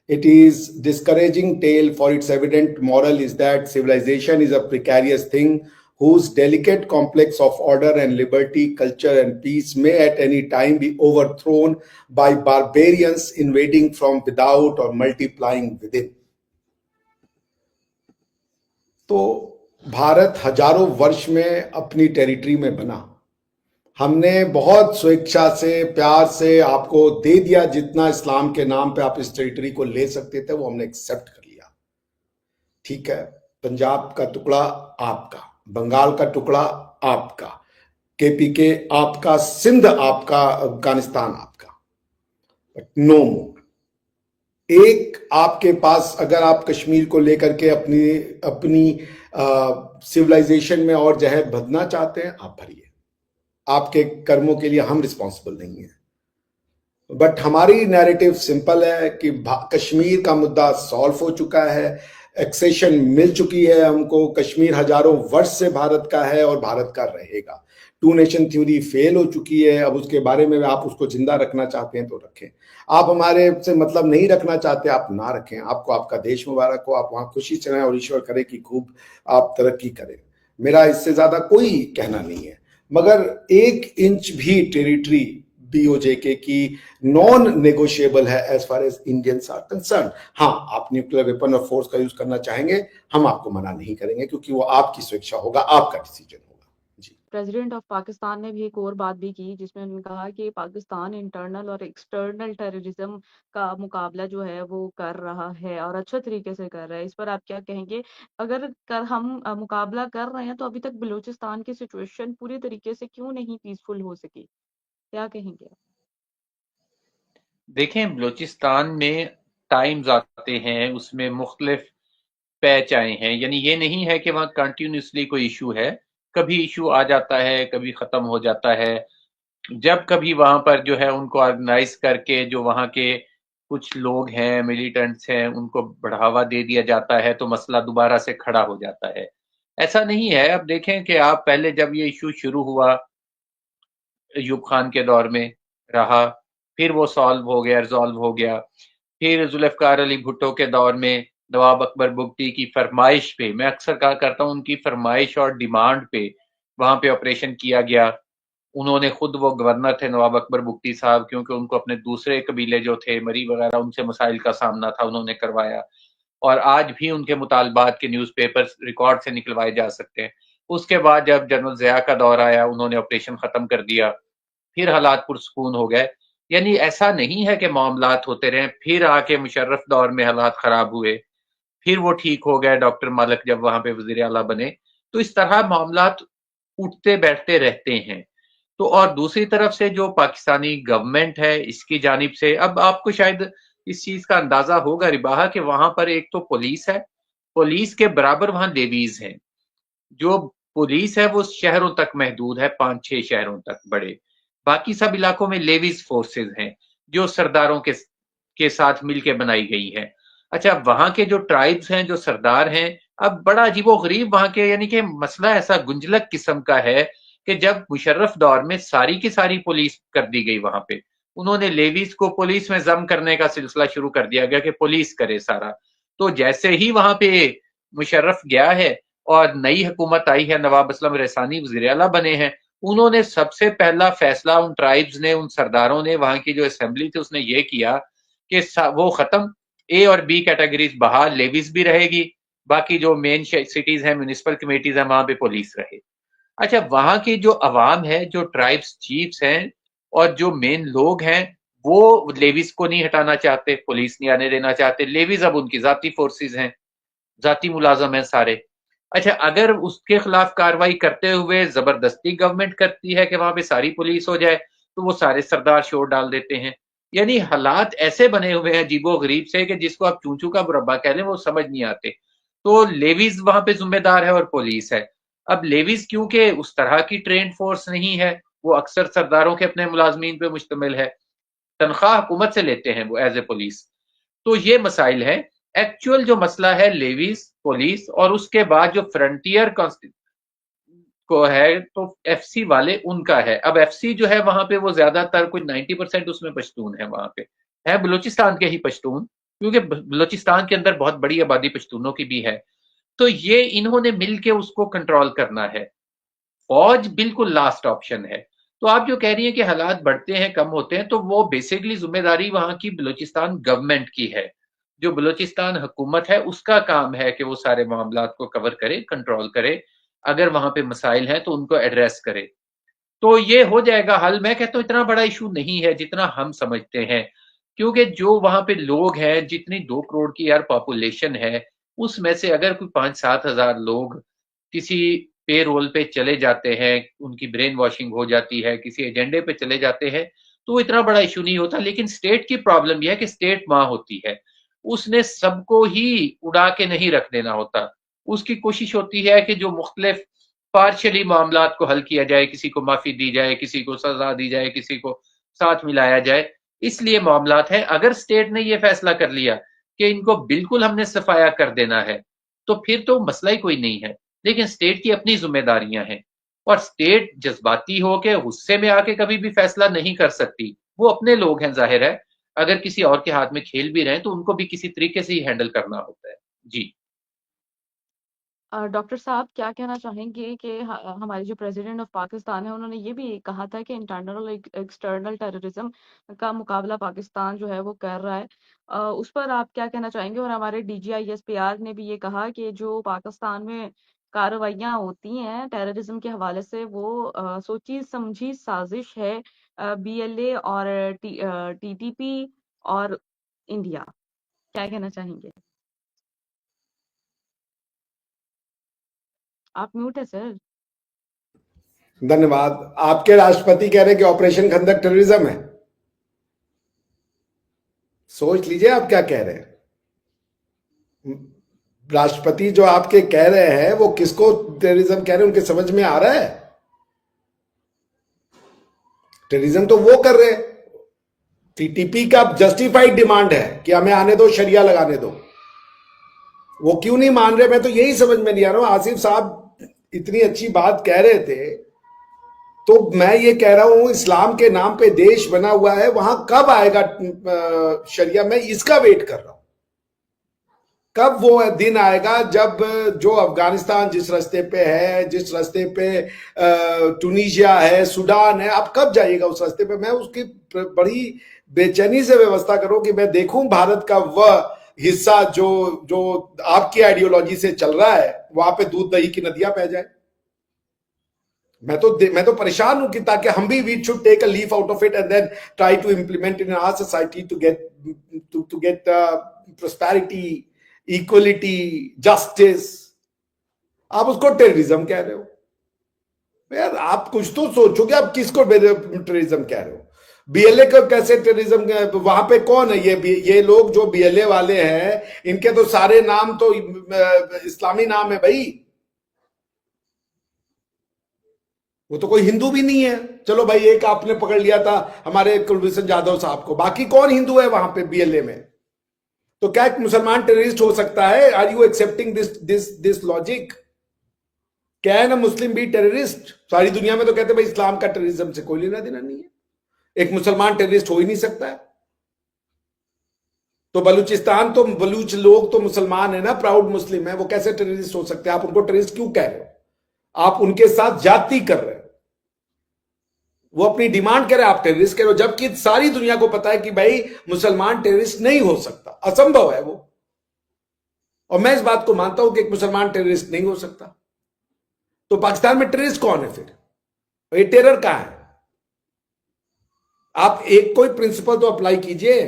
Speaker 2: It is discouraging tale, for its evident moral is that civilization is a precarious thing whose delicate complex of order and liberty, culture and peace may at any time be overthrown by barbarians invading from without or multiplying within. तो भारत हजारों वर्ष में अपनी territory में बना, हमने बहुत स्वेच्छा से प्यार से आपको दे दिया, जितना इस्लाम के नाम पे आप इस टेरिटरी को ले सकते थे वो हमने एक्सेप्ट कर लिया। ठीक है, पंजाब का टुकड़ा आपका, बंगाल का टुकड़ा आपका, केपीके आपका, सिंध आपका, अफगानिस्तान आपका, बट नो मोर। एक आपके पास, अगर आप कश्मीर को लेकर के अपनी सिविलाइजेशन में और जहर भरना चाहते हैं, आप भरिए, आपके कर्मों के लिए हम रिस्पॉन्सिबल नहीं है। बट हमारी नैरेटिव सिंपल है कि कश्मीर का मुद्दा सॉल्व हो चुका है, एक्सेशन मिल चुकी है हमको, कश्मीर हजारों वर्ष से भारत का है और भारत का रहेगा। टू नेशन थ्योरी फेल हो चुकी है, अब उसके बारे में आप उसको जिंदा रखना चाहते हैं तो रखें, आप हमारे से मतलब नहीं रखना चाहते आप ना रखें। आपको आपका देश मुबारक हो, आप वहां खुशी से रहें और ईश्वर करे कि खूब आप तरक्की करें। मेरा इससे ज्यादा कोई कहना नहीं है, मगर 1 इंच भी टेरिटरी बीओजेके की नॉन नेगोशिएबल है as far as Indians are concerned. हाँ, आप न्यूक्लियर वेपन और फोर्स का यूज करना चाहेंगे, हम आपको मना नहीं करेंगे, क्योंकि वो आपकी स्वेच्छा होगा, आपका डिसीजन होगा। जी।
Speaker 3: प्रेसिडेंट ऑफ पाकिस्तान ने भी एक और बात भी की, जिसमें उन्होंने कहा कि पाकिस्तान इंटरनल और एक्सटर्नल टेररिज्म का मुकाबला जो है वो कर रहा है और अच्छे तरीके से कर रहा है। इस पर आप क्या कहेंगे? अगर हम मुकाबला कर रहे हैं तो अभी तक बलूचिस्तान की सिचुएशन पूरी तरीके से क्यों नहीं पीसफुल हो सकी? क्या कहेंगे आप?
Speaker 1: देखें, बलूचिस्तान में टाइम्स आते हैं, उसमें मुख्तलिफ पैच आए हैं, यानी ये नहीं है कि वहाँ कंटिन्यूसली कोई इशू है। कभी इशू आ जाता है, कभी खत्म हो जाता है। जब कभी वहां पर जो है उनको ऑर्गेनाइज करके जो वहां के कुछ लोग हैं, मिलिटेंट्स हैं, उनको बढ़ावा दे दिया जाता है तो मसला दोबारा से खड़ा हो जाता है। ऐसा नहीं है। अब देखें कि आप पहले जब ये इशू शुरू हुआ अयूब खान के दौर में रहा, फिर वो सॉल्व हो गया, रिजॉल्व हो गया। फिर जुल्फ़िकार अली भुट्टो के दौर में नवाब अकबर बुगटी की फरमाइश पे, मैं अक्सर कहा करता हूँ उनकी फरमाइश और डिमांड पे वहां पे ऑपरेशन किया गया। उन्होंने खुद, वो गवर्नर थे नवाब अकबर बुगटी साहब, क्योंकि उनको अपने दूसरे कबीले जो थे मरी वगैरह, उनसे मसाइल का सामना था, उन्होंने करवाया। और आज भी उनके मुतालबात के न्यूज़पेपर रिकॉर्ड से निकलवाए जा सकते हैं। उसके बाद जब जनरल ज़िया का दौर आया, उन्होंने ऑपरेशन खत्म कर दिया, फिर हालात पुरसकून हो गए। यानी ऐसा नहीं है कि मामलात होते रहे। फिर आके मुशर्रफ दौर में हालात खराब हुए, फिर वो ठीक हो गए, डॉक्टर मालिक जब वहां पे वजीर आला बने। तो इस तरह मामलात उठते बैठते रहते हैं। तो और दूसरी तरफ से जो पाकिस्तानी गवर्नमेंट है, इसकी जानिब से अब आपको शायद इस चीज का अंदाजा होगा रिबाहा, कि वहां पर एक तो पुलिस है, पुलिस के बराबर वहां लेवीज हैं। जो पुलिस है वो शहरों तक महदूद है, 5-6 शहरों तक बड़े। बाकी सब इलाकों में लेवीज फोर्सेज हैं, जो सरदारों के साथ मिलके बनाई गई है। अच्छा, वहां के जो ट्राइब्स हैं, जो सरदार हैं, अब बड़ा अजीबो-गरीब वहां के, यानी कि मसला ऐसा गुंजलक किस्म का है कि जब मुशर्रफ दौर में सारी की सारी पुलिस कर दी गई वहां पे, उन्होंने लेवीज को पुलिस में जम करने का सिलसिला शुरू कर दिया गया कि पुलिस करे सारा। तो जैसे ही वहां पे मुशर्रफ गया है और नई हुकूमत आई है, नवाब असलम रैसानी वज़ीर आला बने हैं, उन्होंने सबसे पहला फैसला उन ट्राइब्स ने, उन सरदारों ने, वहां की जो असेंबली थी उसने ये किया कि वो खत्म, ए और बी कैटेगरीज बहाल, लेवीज भी रहेगी, बाकी जो मेन सिटीज हैं, म्यूनिसिपल कमेटीज हैं, वहां पे पुलिस रहे। अच्छा, वहां की जो अवाम है, जो ट्राइब्स चीफ्स हैं और जो मेन लोग हैं, वो लेवीज को नहीं हटाना चाहते, पुलिस नहीं आने देना चाहते। लेवीज अब उनकी जाती फोर्सेज हैं, जाती मुलाजम हैं सारे। अच्छा, अगर उसके खिलाफ कार्रवाई करते हुए जबरदस्ती गवर्नमेंट करती है कि वहां पे सारी पुलिस हो जाए, तो वो सारे सरदार शोर डाल देते हैं। यानी हालात ऐसे बने हुए हैं अजीबो गरीब से कि जिसको आप चूचू का मुरब्बा कह लें वो समझ नहीं आते। तो लेवीज वहां पे जिम्मेदार है और पुलिस है। अब लेवीज क्योंकि उस तरह की ट्रेन फोर्स नहीं है, वो अक्सर सरदारों के अपने मुलाजमीन पे मुश्तमिल है, तनख्वाह हुकूमत से लेते हैं वो एज ए पुलिस। तो ये मसाइल है। एक्चुअल जो मसला है लेवीज, पुलिस और उसके बाद जो फ्रंटियर को है तो एफसी वाले उनका है। अब एफसी जो है वहां पे वो ज्यादातर कुछ 90% उसमें पश्तून है, वहां पे है बलूचिस्तान के ही पश्तून, क्योंकि बलूचिस्तान के अंदर बहुत बड़ी आबादी पश्तूनों की भी है। तो ये इन्होंने मिलके उसको कंट्रोल करना है। फौज बिल्कुल लास्ट ऑप्शन है। तो आप जो कह रही हैं कि हालात बढ़ते हैं कम होते हैं, तो वो बेसिकली जिम्मेदारी वहां की बलूचिस्तान गवर्नमेंट की है। जो बलूचिस्तान हुकूमत है उसका काम है कि वो सारे मामला को कवर करे, कंट्रोल करे, अगर वहां पे मसाइल हैं तो उनको एड्रेस करे। तो ये हो जाएगा हल। मैं कहता हूँ इतना बड़ा इशू नहीं है जितना हम समझते हैं, क्योंकि जो वहां पे लोग हैं, जितनी 2 करोड़ की यार पॉपुलेशन है, उसमें से अगर कोई 5-7 हजार लोग किसी पे रोल पे चले जाते हैं, उनकी ब्रेन वॉशिंग हो जाती है, किसी एजेंडे पे चले जाते हैं, तो वो इतना बड़ा इशू नहीं होता। लेकिन स्टेट की प्रॉब्लम यह है कि स्टेट माँ होती है, उसने सबको ही उड़ा के नहीं रख देना होता। उसकी कोशिश होती है कि जो मुख्तलिफ पार्शली मामला को हल किया जाए, किसी को माफी दी जाए, किसी को सजा दी जाए, किसी को साथ मिलाया जाए। इसलिए मामलात है। अगर स्टेट ने यह फैसला कर लिया कि इनको बिल्कुल हमने सफाया कर देना है, तो फिर तो मसला ही कोई नहीं है। लेकिन स्टेट की अपनी जिम्मेदारियां हैं, और स्टेट जज्बाती हो के गुस्से में आके कभी भी फैसला नहीं कर सकती। वो अपने लोग हैं, जाहिर है। अगर किसी और के हाथ में खेल भी रहे हैं तो उनको भी किसी तरीके से ही हैंडल करना होता है। जी।
Speaker 3: डॉक्टर साहब क्या कहना चाहेंगे कि हमारे जो प्रेसिडेंट ऑफ पाकिस्तान है उन्होंने ये भी कहा था कि इंटरनल और एक्सटर्नल टेररिज्म का मुकाबला पाकिस्तान जो है वो कर रहा है। उस पर आप क्या कहना चाहेंगे? और हमारे DGI SPR ने भी ये कहा कि जो पाकिस्तान में कार्रवाइयाँ होती हैं टेररिज्म के हवाले से वो सोची समझी साजिश है BLA और TTP और इंडिया। क्या कहना चाहेंगे? आप म्यूट है सर।
Speaker 2: धन्यवाद। आपके राष्ट्रपति कह रहे हैं कि ऑपरेशन खंदक टेररिज्म है। सोच लीजिए आप क्या कह रहे हैं। राष्ट्रपति जो आपके कह रहे हैं वो किसको टेररिज्म कह रहे हैं, उनके समझ में आ रहा है? टेररिज्म तो वो कर रहे हैं। TTP का जस्टिफाइड डिमांड है कि हमें आने दो, शरिया लगाने दो। वो क्यों नहीं मान रहे, मैं तो यही समझ में नहीं आ रहा हूं। आसिफ साहब इतनी अच्छी बात कह रहे थे, तो मैं ये कह रहा हूं इस्लाम के नाम पे देश बना हुआ है, वहां कब आएगा शरिया? मैं इसका वेट कर रहा हूं। कब वो दिन आएगा जब जो अफगानिस्तान जिस रास्ते पे है, जिस रास्ते पे टूनिशिया है, सूडान है, आप कब जाइएगा उस रास्ते पे? मैं उसकी बड़ी बेचैनी से व्यवस्था करूं कि मैं देखूं भारत का वह हिस्सा जो जो आपकी आइडियोलॉजी से चल रहा है, वहां पे दूध दही की नदियां बह जाए। मैं तो परेशान हूं कि ताकि हम भी we should take a leaf out of it and then try to implement in our society to get prosperity, equality, justice. आप उसको टेररिज्म कह रहे हो। यार आप कुछ तो सोचो कि आप किसको टेररिज्म कह रहे हो। BLA को कैसे टेररिज्म? वहां पे कौन है ये लोग जो BLA वाले हैं? इनके तो सारे नाम तो इस्लामी नाम है भाई। वो तो कोई हिंदू भी नहीं है। चलो भाई, एक आपने पकड़ लिया था हमारे कुलभूषण जाधव साहब को, बाकी कौन हिंदू है वहां पे BLA में? तो क्या एक मुसलमान टेररिस्ट हो सकता है? Are you accepting this logic? Can a Muslim be terrorist? सारी दुनिया में तो कहते हैं भाई इस्लाम का टेररिज्म से कोई लेना देना नहीं है, एक मुसलमान टेररिस्ट हो ही नहीं सकता है। तो बलूचिस्तान तो बलूच लोग तो मुसलमान है ना, प्राउड मुस्लिम है, वो कैसे टेररिस्ट हो सकते हैं? आप उनको टेररिस्ट क्यों कह रहे हो? आप उनके साथ जाति कर रहे हो। वो अपनी डिमांड कह रहे हैं, आप टेररिस्ट कह रहे हो, जबकि सारी दुनिया को पता है कि भाई मुसलमान टेररिस्ट नहीं हो सकता, असंभव है वो। और मैं इस बात को मानता हूं कि एक मुसलमान टेररिस्ट नहीं हो सकता। तो पाकिस्तान में टेररिस्ट कौन है फिर? ये टेरर कहां है? आप एक कोई प्रिंसिपल तो अप्लाई कीजिए।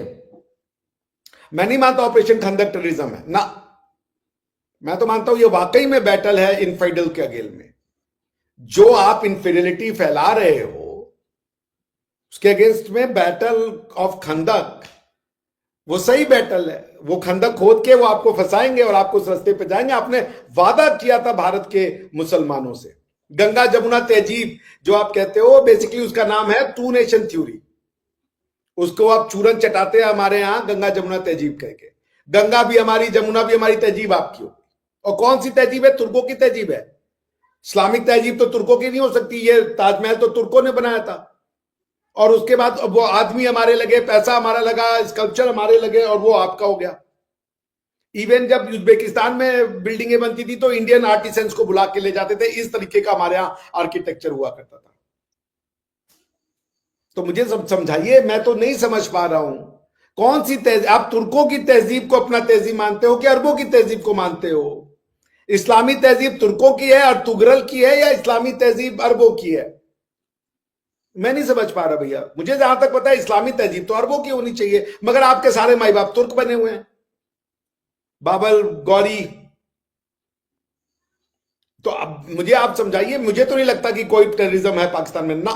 Speaker 2: मैं नहीं मानता ऑपरेशन खंदक टेररिज्म है ना। मैं तो मानता हूं ये वाकई में बैटल है इनफाइडल के अगेंस्ट में। जो आप इनफिडेलिटी फैला रहे हो, उसके अगेंस्ट में बैटल ऑफ खंदक, वो सही बैटल है। वो खंदक खोद के वो आपको फंसाएंगे और आपको उस रास्ते पे जाएंगे। आपने वादा किया था भारत के मुसलमानों से। गंगा जमुना तहजीब जो आप कहते हो, बेसिकली उसका नाम है टू नेशन थ्योरी। उसको आप चूरन चटाते हैं हमारे यहां गंगा जमुना तहजीब करके। गंगा भी हमारी, जमुना भी हमारी, तहजीब आपकी होगी। और कौन सी तहजीब है? तुर्कों की तहजीब है। इस्लामिक तहजीब तो तुर्कों की नहीं हो सकती। ये ताजमहल तो तुर्कों ने बनाया था। और उसके बाद वो आदमी हमारे लगे, पैसा हमारा लगा, स्कल्पचर हमारे लगे, और वो आपका हो गया। इवन जब उज्बेकिस्तान में बिल्डिंगें बनती थी तो इंडियन आर्टिसंस को बुला के ले जाते थे। इस तरीके का हमारे यहां आर्किटेक्चर हुआ करता था। तो मुझे समझाइए, मैं तो नहीं समझ पा रहा हूं कौन सी तहजीब। आप तुर्कों की तहजीब को अपना तहजीब मानते हो कि अरबों की तहजीब को मानते हो? इस्लामी तहजीब तुर्कों की है और तुगरल की है, या इस्लामी तहजीब अरबों की है? मैं नहीं समझ पा रहा भैया। मुझे जहां तक पता है इस्लामी तहजीब तो अरबों की होनी चाहिए, मगर आपके सारे माई बाप तुर्क बने हुए हैं, बाबर, गौरी। तो अब मुझे आप समझाइए। मुझे तो नहीं लगता कि कोई टेररिज्म है पाकिस्तान में ना।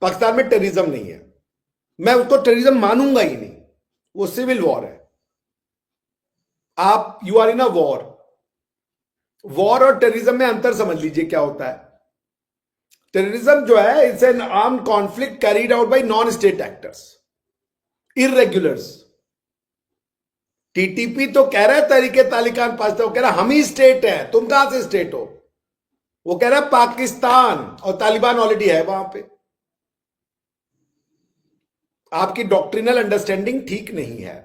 Speaker 2: पाकिस्तान में टेररिज्म नहीं है। मैं उसको टेररिज्म मानूंगा ही नहीं। वो सिविल वॉर है। आप you are in a war. War और टेररिज्म में अंतर समझ लीजिए क्या होता है। टेररिज्म जो है, it's an armed conflict carried out by non state actors, irregulars. TTP तो कह रहा है तहरीके तालिबान पाकिस्तान, वो कह रहा है हम ही स्टेट है, तुम कहां से स्टेट हो? वो कह रहा है पाकिस्तान, और तालिबान ऑलरेडी है वहां पे। आपकी डॉक्ट्रिनल अंडरस्टैंडिंग ठीक नहीं है।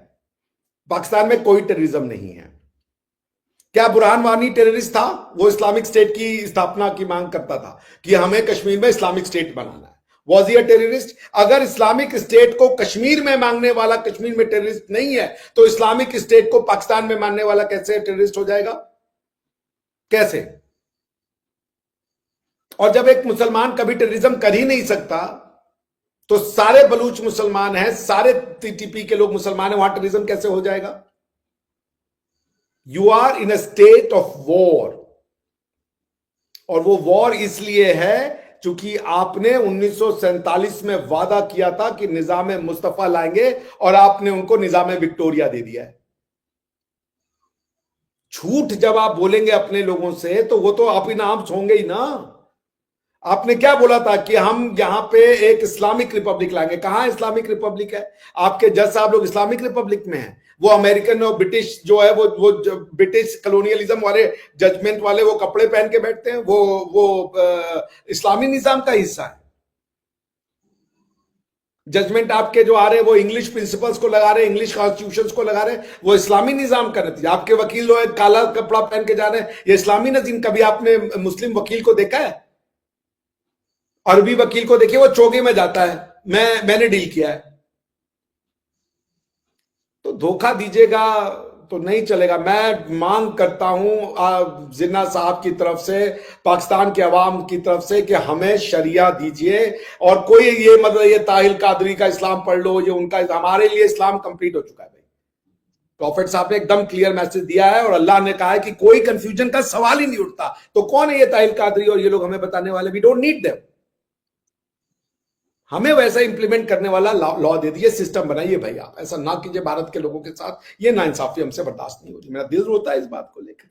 Speaker 2: पाकिस्तान में कोई टेररिज्म नहीं है। क्या बुरहान वानी टेररिस्ट था? वो इस्लामिक स्टेट की स्थापना की मांग करता था कि हमें कश्मीर में इस्लामिक स्टेट बनाना है। Was he a terrorist? अगर इस्लामिक स्टेट को कश्मीर में मांगने वाला कश्मीर में टेररिस्ट नहीं है, तो इस्लामिक स्टेट को पाकिस्तान में मानने वाला कैसे टेररिस्ट हो जाएगा? कैसे? और जब एक मुसलमान कभी टेररिज्म कर ही नहीं सकता, तो सारे बलूच मुसलमान हैं, सारे टीटीपी के लोग मुसलमान हैं, वहां टेररिज्म कैसे हो जाएगा? You are in a state of war. और वो वॉर इसलिए है क्योंकि आपने 1947 में वादा किया था कि निजाम मुस्तफा लाएंगे, और आपने उनको निजाम विक्टोरिया दे दिया है। झूठ जब आप बोलेंगे अपने लोगों से, तो वो तो आप ही नाम होंगे ही ना। आपने क्या बोला था कि हम यहां पे एक इस्लामिक रिपब्लिक लाएंगे। कहां इस्लामिक रिपब्लिक है? आपके जज साहब लोग इस्लामिक रिपब्लिक में हैं। वो अमेरिकन और ब्रिटिश जो है, वो ब्रिटिश कॉलोनियलिज्म वाले, जजमेंट वाले, वो कपड़े पहन के बैठते हैं। वो इस्लामी निजाम का हिस्सा है। जजमेंट आपके जो आ रहे हैं वो इंग्लिश प्रिंसिपल्स को लगा रहे हैं, इंग्लिश कॉन्स्टिट्यूशंस को लगा रहे हैं, वो इस्लामी निजाम का नतीजा। आपके वकील जो है काला कपड़ा पहन के जा रहे हैं, ये इस्लामी नजीम। कभी आपने मुस्लिम वकील को देखा है? अरबी वकील को देखिए, वो चोगे में जाता है, मैंने डील किया है। तो धोखा दीजिएगा तो नहीं चलेगा। मैं मांग करता हूं जिन्ना साहब की तरफ से, पाकिस्तान के अवाम की तरफ से, कि हमें शरिया दीजिए। और कोई ये मतलब ये ताहिल कादरी का इस्लाम पढ़ लो, ये उनका, हमारे लिए इस्लाम कंप्लीट हो चुका है भाई। प्रॉफिट साहब ने एकदम क्लियर मैसेज दिया है, और अल्लाह ने कहा है कि कोई कंफ्यूजन का सवाल ही नहीं उठता। तो कौन है ये ताहिल कादरी और ये लोग हमें बताने वाले? We don't need them. हमें वैसा इंप्लीमेंट करने वाला लॉ दे दिए, सिस्टम बनाइए भाई। आप ऐसा ना कीजिए भारत के लोगों के साथ। ये नाइंसाफी हमसे बर्दाश्त नहीं होती। मेरा दिल रोता है इस बात को लेकर।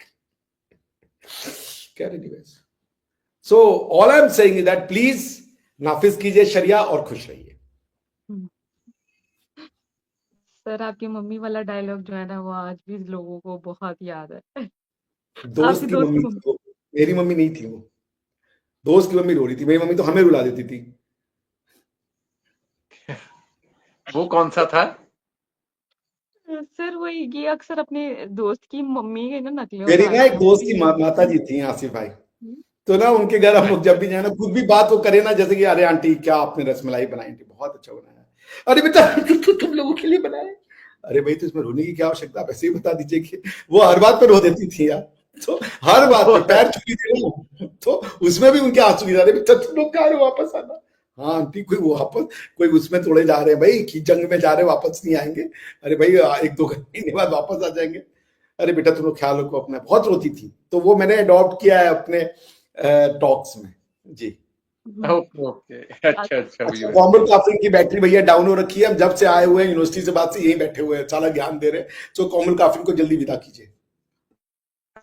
Speaker 2: So all I am saying is that please नाफिज कीजिए शरिया और खुश रहिए।
Speaker 3: सर, आपकी मम्मी वाला डायलॉग जो है ना, वो आज भी लोगों को बहुत याद है।
Speaker 2: दोस्त
Speaker 3: आपकी
Speaker 2: की
Speaker 3: दोस्त
Speaker 2: मम्मी
Speaker 3: की
Speaker 2: थी
Speaker 3: मम्मी।
Speaker 2: वो, मेरी मम्मी नहीं थी वो। दोस्त की मम्मी रो रही थी, मेरी मम्मी तो हमें रुला देती थी।
Speaker 1: वो कौन सा था?
Speaker 3: सर, वो ये अक्सर अपने दोस्त की मम्मी के ना नकलें
Speaker 2: मेरी ना
Speaker 3: उतारते
Speaker 2: एक
Speaker 3: हैं,
Speaker 2: दोस्त
Speaker 3: मुझे
Speaker 2: की
Speaker 3: ये
Speaker 2: माता जी थी, आसिफ भाई।
Speaker 3: हम्म,
Speaker 2: तो ना उनके घर हम लोग जब भी जाए ना, कुछ भी बात वो करे ना, जैसे कि अरे आंटी क्या आपने रसमलाई बनाई थी, बहुत अच्छा बनाया। अरे बेटा तुम लोगों के लिए बनाए। अरे भाई तो इसमें रोने की क्या आवश्यकता, वैसे ही बता दीजिए। कि वो हर बात पे रो देती थी यार। तो हर बात पे पैर छू थे तो उसमें भी उनके आंसू गिरा रहे, बेटा तुम लोग कहा रहे हो, वापस आना। हाँ आंटी, कोई वो वापस, कोई उसमें थोड़े जा रहे हैं भाई कि जंग में जा रहे वापस नहीं आएंगे। अरे भाई 1-2 महीने बाद वापस आ जाएंगे। अरे बेटा तुम लोग ख्याल रखो अपना। बहुत रोती थी। तो वो मैंने अडॉप्ट किया है अपने टॉक्स में जी।
Speaker 3: हम्म,
Speaker 1: ओके ओके, अच्छा अच्छा
Speaker 2: अच्छा,
Speaker 1: व्यूअर।
Speaker 2: मोहम्मद काफिर की बैटरी भैया डाउन हो रखी है, हम जब से आए हुए हैं यूनिवर्सिटी से, बाद से यहीं बैठे हुए हैं, सारा ज्ञान दे रहे हैं। तो मोहम्मद काफिर को जल्दी विदा कीजिए।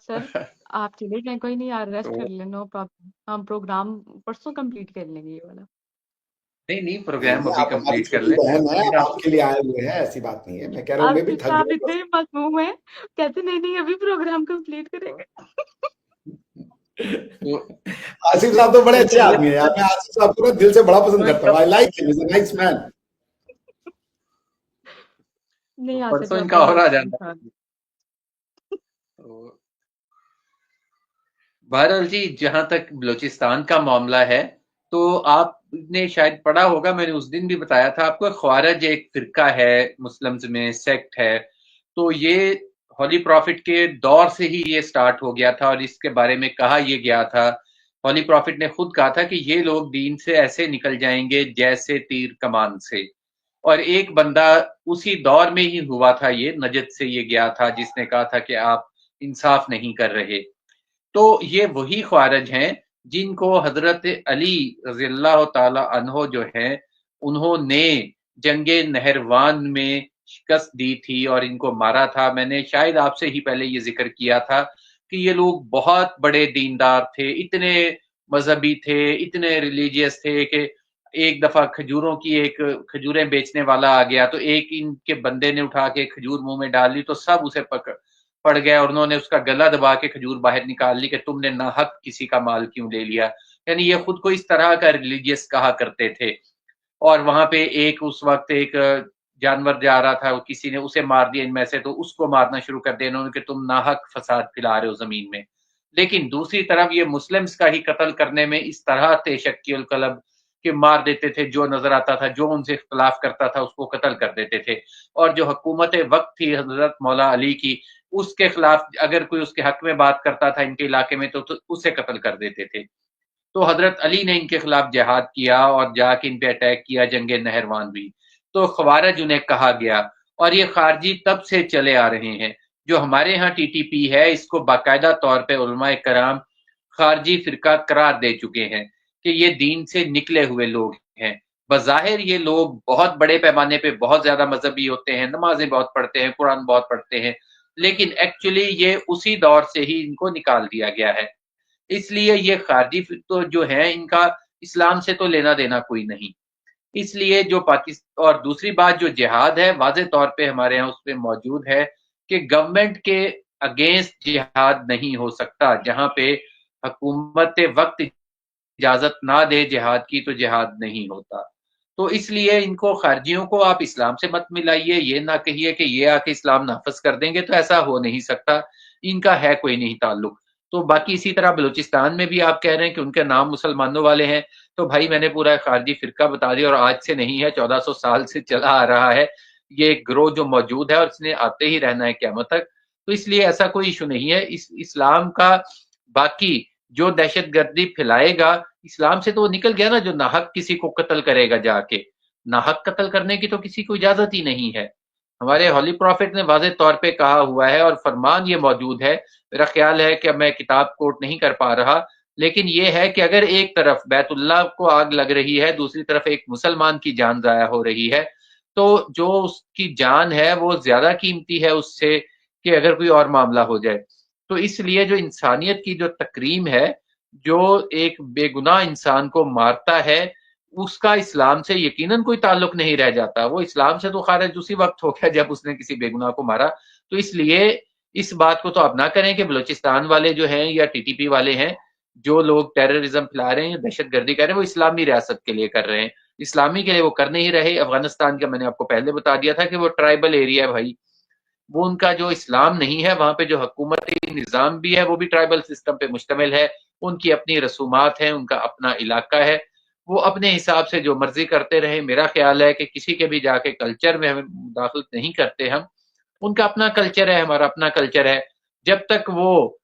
Speaker 3: सर आप चले गए, कोई नहीं यार, रेस्ट कर
Speaker 1: तो
Speaker 3: ले, नो प्रॉब्लम, हम प्रोग्राम परसों कंप्लीट कर लेंगे ये वाला।
Speaker 1: नहीं नहीं,
Speaker 2: नहीं
Speaker 1: प्रोग्राम
Speaker 2: नहीं,
Speaker 1: अभी
Speaker 2: आप हमारी
Speaker 1: कंप्लीट कर
Speaker 2: छोटी
Speaker 1: लें।
Speaker 2: बहन है,
Speaker 1: फिर
Speaker 2: हम
Speaker 1: आप
Speaker 2: आपके लिए आए हुए हैं, ऐसी बात नहीं है। मैं कह रहा हूँ, मैं भी
Speaker 3: आसिफ
Speaker 2: थक
Speaker 3: साहब
Speaker 2: गया
Speaker 3: इतने
Speaker 2: बस।
Speaker 3: ही मसमूम है, कहते नहीं नहीं अभी प्रोग्राम कंप्लीट करेंगे।
Speaker 1: तो
Speaker 2: आसिफ साहब तो बड़े अच्छे
Speaker 1: चलिए
Speaker 2: आदमी है यार, मैं आसिफ साहब को ना दिल से बड़ा पसंद करता
Speaker 1: इनका
Speaker 2: हूँ। I like him, is a nice man.
Speaker 3: नहीं आसिफ
Speaker 1: परसों
Speaker 3: साहब
Speaker 1: इनका
Speaker 3: बहुत
Speaker 1: और आ
Speaker 3: अच्छे
Speaker 1: जाना।
Speaker 3: इंसान।
Speaker 1: तो बहरहाल जी, जहां तक बलूचिस्तान का मामला है, तो आपने शायद पढ़ा होगा, मैंने उस दिन भी बताया था आपको, ख्वारिज एक फिरका है मुस्लिम्स में, सेक्ट है। तो ये हॉली प्रॉफिट के दौर से ही ये स्टार्ट हो गया था और इसके बारे में कहा यह गया था। हॉली प्रॉफिट ने खुद कहा था कि ये लोग दीन से ऐसे निकल जाएंगे जैसे तीर कमान से। और एक बंदा उसी दौर में ही हुआ था, ये नजद से ये गया था, जिसने कहा था कि आप इंसाफ नहीं कर रहे। तो ये वही ख्वारिज हैं जिनको हजरत अली रज़ियल्लाहु ताला अन्हो जो हैं, उन्होंने जंगे नहरवान में शिकस्त दी थी और इनको मारा था। मैंने शायद आपसे ही पहले ये जिक्र किया था कि ये लोग बहुत बड़े दीनदार थे, इतने मजहबी थे, इतने रिलीजियस थे कि एक दफा खजूरों की एक खजूरें बेचने वाला आ गया, तो एक इनके बंदे ने उठा के खजूर मुंह में डाल ली, तो सब उसे पड़ गया और उन्होंने उसका गला दबा के खजूर बाहर निकाल ली कि तुमने नाहक किसी का माल क्यों ले लिया। यानी ये खुद को इस तरह का रिलीजियस कहा करते थे। और वहां पे एक उस वक्त एक जानवर जा रहा था, किसी ने उसे मार दिया इनमें से, तो उसको मारना शुरू कर दिया इन्होंने कि तुम नाहक फसाद फैला रहे हो जमीन में। लेकिन दूसरी तरफ ये मुस्लिम्स का ही कत्ल करने में इस तरह थे शक्कील कलब कि मार देते थे, जो नजर आता था, जो उनसे इख्तलाफ करता था उसको कत्ल कर देते थे। और जो हुकूमत वक्त थी हजरत मौला अली की, उसके खिलाफ अगर कोई उसके हक में बात करता था इनके इलाके में, तो उसे कत्ल कर देते थे। तो हजरत अली ने इनके खिलाफ जिहाद किया और जाके इन पे अटैक किया, जंगे नहरवान भी। तो ख्वारिज उन्हें कहा गया। और ये खारजी तब से चले आ रहे हैं। जो हमारे यहाँ टीटीपी है, इसको बाकायदा तौर पे उलमाए कराम खारजी फिरका करार दे चुके हैं कि ये दीन से निकले हुए लोग हैं। बज़ाहिर ये लोग बहुत बड़े पैमाने पे बहुत ज्यादा मजहबी होते हैं, नमाजें बहुत पढ़ते हैं, कुरान बहुत पढ़ते हैं, लेकिन एक्चुअली ये उसी दौर से ही इनको निकाल दिया गया है। इसलिए ये खारजी तो जो है, इनका इस्लाम से तो लेना देना कोई नहीं। इसलिए जो पाकिस्तान, और दूसरी बात जो जिहाद है, वाज़ेह तौर पे हमारे यहाँ उस पे मौजूद है कि गवर्नमेंट के अगेंस्ट जिहाद नहीं हो सकता। जहां पे हुकूमत वक्त इजाजत ना दे जिहाद की, तो जिहाद नहीं होता। तो इसलिए इनको खारजियों को आप इस्लाम से मत मिलाइए, ये ना कहिए कि ये आके इस्लाम नाफज कर देंगे, तो ऐसा हो नहीं सकता। इनका है कोई नहीं ताल्लुक। तो बाकी इसी तरह बलूचिस्तान में भी आप कह रहे हैं कि उनके नाम मुसलमानों वाले हैं, तो भाई मैंने पूरा खारजी फिरका बता दिया, और आज से नहीं है, 1400 साल से चला आ रहा है ये ग्रोह जो मौजूद है, और इसने आते ही रहना है क़यामत तक। तो इसलिए ऐसा कोई इशू नहीं है इस्लाम का। बाकी जो दहशत गर्दी फैलाएगा, इस्लाम से तो वो निकल गया ना, जो नाहक किसी को कत्ल करेगा जाके। नाहक कत्ल करने की तो किसी को इजाजत ही नहीं है। हमारे हॉली प्रॉफिट ने वाज़ेह तौर पे कहा हुआ है और फरमान ये मौजूद है। मेरा ख्याल है कि मैं किताब कोट नहीं कर पा रहा, लेकिन ये है कि अगर एक तरफ बैतुल्लाह को आग लग रही है, दूसरी तरफ एक मुसलमान की जान जाया हो रही है, तो जो उसकी जान है वो ज्यादा कीमती है उससे, कि अगर कोई और मामला हो जाए। तो इसलिए जो इंसानियत की जो तकरीम है, जो एक बेगुनाह इंसान को मारता है, उसका इस्लाम से यकीनन कोई ताल्लुक नहीं रह जाता। वो इस्लाम से तो खारिज उसी वक्त हो गया जब उसने किसी बेगुनाह को मारा। तो इसलिए इस बात को तो आप ना करें कि बलूचिस्तान वाले जो हैं या टीटीपी वाले हैं, जो लोग टेररिज्म फैला रहे हैं, दहशत गर्दी कर रहे हैं, वो इस्लामी रियासत के लिए कर रहे हैं। इस्लामी के लिए वो कर नहीं रहे। अफगानिस्तान का मैंने आपको पहले बता दिया था कि वो ट्राइबल एरिया है भाई। वो उनका जो इस्लाम नहीं है, वहां पे जो हुकूमती निज़ाम भी है वो भी ट्राइबल सिस्टम पे मुश्तमिल है। उनकी अपनी रसूमात हैं, उनका अपना इलाका है, वो अपने हिसाब से जो मर्जी करते रहे। मेरा ख्याल है कि किसी के भी जाके कल्चर में हमें मुदाखलत नहीं करते हम। उनका अपना कल्चर है, हमारा अपना कल्चर है। जब तक वो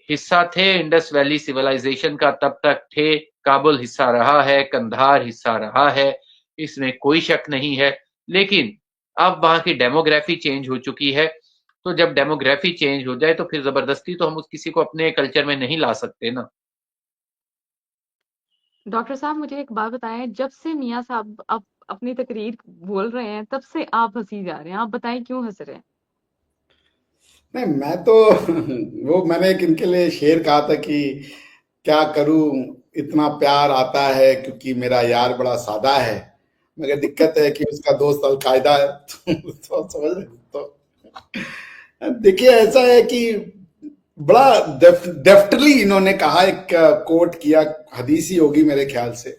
Speaker 1: हिस्सा थे इंडस वैली सिविलाइजेशन का, तब तक थे। काबुल हिस्सा रहा है, कंधार हिस्सा रहा है, इसमें कोई शक नहीं है। लेकिन अब वहां की डेमोग्राफी चेंज हो चुकी है। तो जब डेमोग्राफी चेंज हो जाए तो फिर जबरदस्ती तो हम उस किसी को अपने कल्चर में नहीं ला सकते ना।
Speaker 3: डॉक्टर साहब मुझे एक बात बताएं, जब से मियाँ साहब आप अपनी तकरीर बोल रहे हैं तब से आप हंसी जा रहे हैं, आप बताएं क्यों हंस रहे हैं?
Speaker 2: नहीं, मैं तो वो मैंने एक इनके लिए शेर कहा था कि क्या करूं, इतना प्यार आता है क्योंकि मेरा यार बड़ा सादा है, मगर दिक्कत है कि उसका दोस्त अलकायदा है। तो समझ रहे हो? तो देखिए, ऐसा है कि बड़ा डेफ्टली इन्होंने कहा, एक कोट किया, हदीस ही होगी मेरे ख्याल से,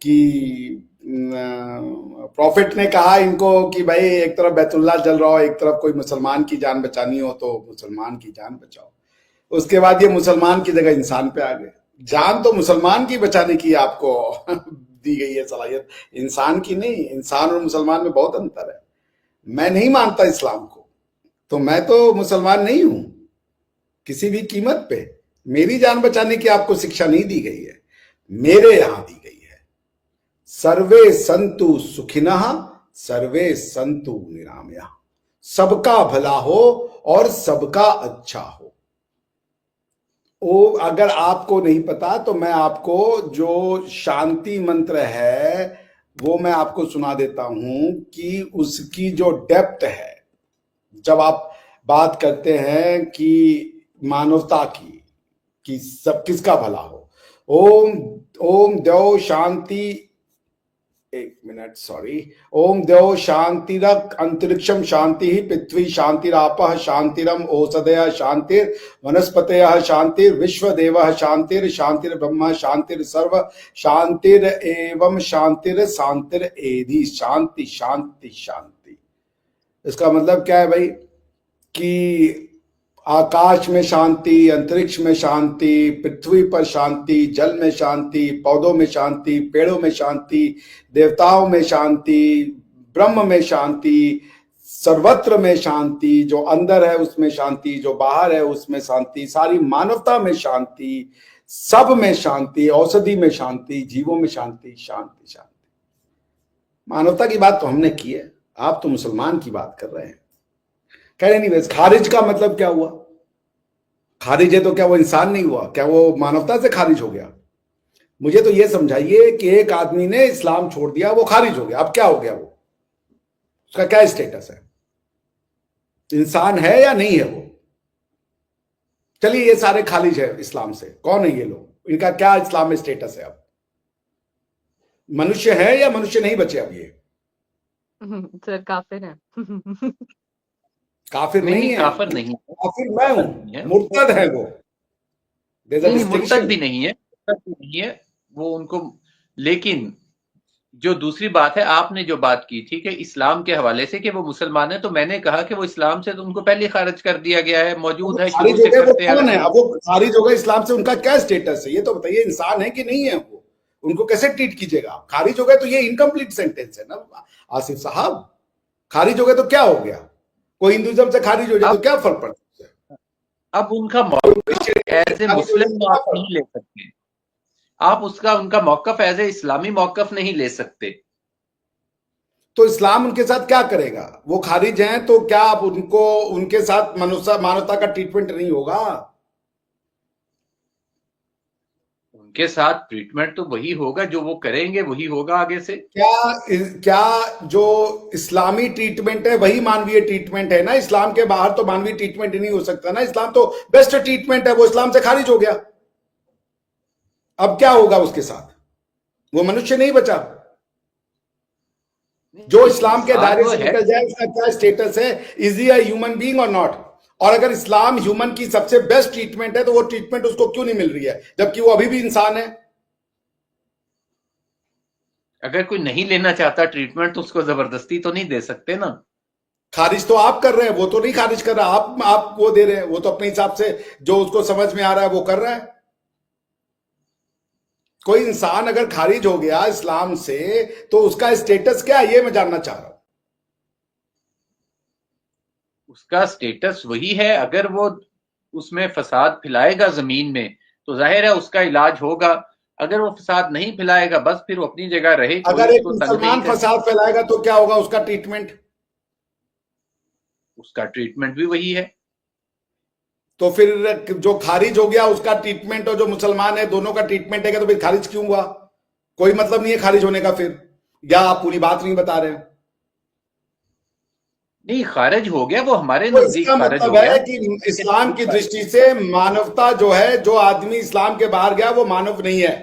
Speaker 2: कि प्रॉफिट ने कहा इनको कि भाई एक तरफ बैतुल्लाह जल रहा हो, एक तरफ कोई मुसलमान की जान बचानी हो तो मुसलमान की जान बचाओ। उसके बाद ये मुसलमान की जगह इंसान पे आ गए। जान तो मुसलमान की बचाने की आपको दी गई है सलाहियत, इंसान की नहीं। इंसान और मुसलमान में बहुत अंतर है। मैं नहीं मानता इस्लाम को, तो मैं तो मुसलमान नहीं हूं किसी भी कीमत पे। मेरी जान बचाने की आपको शिक्षा नहीं दी गई है, मेरे यहां दी गई है। सर्वे संतु सुखिनः, सर्वे संतु निरामया। सबका भला हो और सबका अच्छा हो। वो अगर आपको नहीं पता तो मैं आपको जो शांति मंत्र है वो मैं आपको सुना देता हूं कि उसकी जो डेप्थ है, जब आप बात करते हैं कि मानवता की, कि सब किसका भला हो। ओम ओम द्यौ शांति, एक मिनट सॉरी। ओम द्यौ शांतिरक अंतरिक्षम शांति पृथ्वी शांतिरापः शांतिरम ओषधय शांतिर वनस्पतयः शांतिर विश्वदेवः शांतिर शांतिर ब्रह्म शांतिर सर्व शांतिर एवं शांतिर शांतिर एधि। शांति शांति शांति। इसका मतलब क्या है भाई? कि आकाश में शांति, अंतरिक्ष में शांति, पृथ्वी पर शांति, जल में शांति, पौधों में शांति, पेड़ों में शांति, देवताओं में शांति, ब्रह्म में शांति, सर्वत्र में शांति, जो अंदर है उसमें शांति, जो बाहर है उसमें शांति, सारी मानवता में शांति, सब में शांति, औषधि में शांति, जीवों में शांति, शांति शांति। मानवता की बात तो हमने की है, आप तो मुसलमान की बात कर रहे हैं। एनीवेज, खारिज का मतलब क्या हुआ? खारिज है तो क्या वो इंसान नहीं हुआ? क्या वो मानवता से खारिज हो गया? मुझे तो ये समझाइए कि एक आदमी ने इस्लाम छोड़ दिया, वो खारिज हो गया, अब क्या हो गया? वो उसका क्या स्टेटस है? इंसान है या नहीं है वो? चलिए, ये सारे खारिज है इस्लाम से, कौन है ये लोग? इनका क्या इस्लाम में स्टेटस है? अब मनुष्य है या मनुष्य नहीं बचे अब ये?
Speaker 3: सर काफिर है।
Speaker 2: काफिर
Speaker 1: नहीं
Speaker 2: नहीं
Speaker 1: नहीं,
Speaker 2: है।
Speaker 1: काफिर नहीं है,
Speaker 2: काफिर मैं हूं,
Speaker 1: नहीं है,
Speaker 2: मुर्तद है वो।
Speaker 1: नहीं मुर्तद भी नहीं है, मुर्तद भी नहीं है वो उनको। लेकिन जो दूसरी बात है, आपने जो बात की थी कि इस्लाम के हवाले से कि वो मुसलमान है, तो मैंने कहा कि वो इस्लाम से तो उनको पहले खारिज कर दिया गया है, मौजूद है, शुरू
Speaker 2: खारिज हो
Speaker 1: से
Speaker 2: गए वो
Speaker 1: करते आ
Speaker 2: कौन
Speaker 1: रहे
Speaker 2: है?
Speaker 1: हैं।
Speaker 2: अब वो खारिज हो गए इस्लाम से, उनका क्या स्टेटस है ये तो बताइए। इंसान है कि नहीं है वो? उनको कैसे ट्रीट कीजिएगा? खारिज हो गए तो ये इनकम्प्लीट सेंटेंस है ना आसिफ साहब। खारिज हो गए तो क्या हो गया? कोई हिंदुइज्म से खारिज हो जाए तो
Speaker 1: अब
Speaker 2: क्या फर्क पड़ता है?
Speaker 1: अब उनका
Speaker 2: कोई
Speaker 1: मौकफ
Speaker 2: क्रिश्चियन से
Speaker 1: एज ए
Speaker 2: खारिज हो जाए
Speaker 1: मुस्लिम
Speaker 2: तो क्या
Speaker 1: आप
Speaker 2: फर्क?
Speaker 1: नहीं ले सकते, आप उनका मौकफ एज ए इस्लामी मौकफ नहीं ले सकते।
Speaker 2: तो इस्लाम उनके साथ क्या करेगा? वो खारिज हैं तो क्या आप उनको, उनके साथ मानवता का ट्रीटमेंट नहीं होगा?
Speaker 1: उनके साथ ट्रीटमेंट तो वही होगा, जो वो करेंगे वही होगा आगे से।
Speaker 2: क्या जो इस्लामी ट्रीटमेंट है वही मानवीय ट्रीटमेंट है ना? इस्लाम के बाहर तो मानवीय ट्रीटमेंट ही नहीं हो सकता ना। इस्लाम तो बेस्ट ट्रीटमेंट है, वो इस्लाम से खारिज हो गया। अब क्या होगा उसके साथ? वो मनुष्य नहीं बचा। जो इस्लाम के
Speaker 1: इंसान
Speaker 2: दायरे
Speaker 1: वो
Speaker 2: से
Speaker 1: है,
Speaker 2: निकल जाए उसका क्या स्टेटस है? Is he a human being और नॉट? और अगर इस्लाम ह्यूमन की सबसे बेस्ट ट्रीटमेंट है तो वो ट्रीटमेंट उसको क्यों नहीं मिल रही है, जबकि वो अभी भी इंसान है?
Speaker 1: अगर कोई नहीं लेना चाहता ट्रीटमेंट तो उसको जबरदस्ती तो नहीं दे सकते ना।
Speaker 2: खारिज तो आप कर रहे हैं, वो तो नहीं खारिज कर रहा। आप वो दे रहे हैं, वो तो अपने हिसाब से जो उसको समझ में आ रहा है वो कर रहा है। कोई इंसान अगर खारिज हो गया इस्लाम से तो उसका स्टेटस क्या है, ये मैं जानना चाह रहा हूं।
Speaker 1: उसका स्टेटस वही है, अगर वो उसमें फसाद फैलाएगा जमीन में तो जाहिर है उसका इलाज होगा। अगर वो फसाद नहीं फैलाएगा बस फिर वो अपनी जगह रहे, कोई
Speaker 2: अगर एक
Speaker 1: उसको तंग नहीं
Speaker 2: मुसलमान
Speaker 1: करे।
Speaker 2: फसाद फैलाएगा तो क्या होगा उसका ट्रीटमेंट?
Speaker 1: उसका ट्रीटमेंट भी वही है।
Speaker 2: तो फिर जो खारिज हो गया उसका ट्रीटमेंट और जो मुसलमान है दोनों का ट्रीटमेंट है, तो फिर खारिज क्यों हुआ? कोई मतलब नहीं है खारिज होने का फिर, या आप पूरी बात नहीं बता रहे हैं?
Speaker 1: नहीं, खारिज हो गया, वो हमारे
Speaker 2: तो
Speaker 1: नजदीक
Speaker 2: इसका
Speaker 1: खारिज हो
Speaker 2: मतलब
Speaker 1: गया।
Speaker 2: है कि इस्लाम की दृष्टि से मानवता जो है, जो आदमी इस्लाम के बाहर गया वो मानव नहीं है।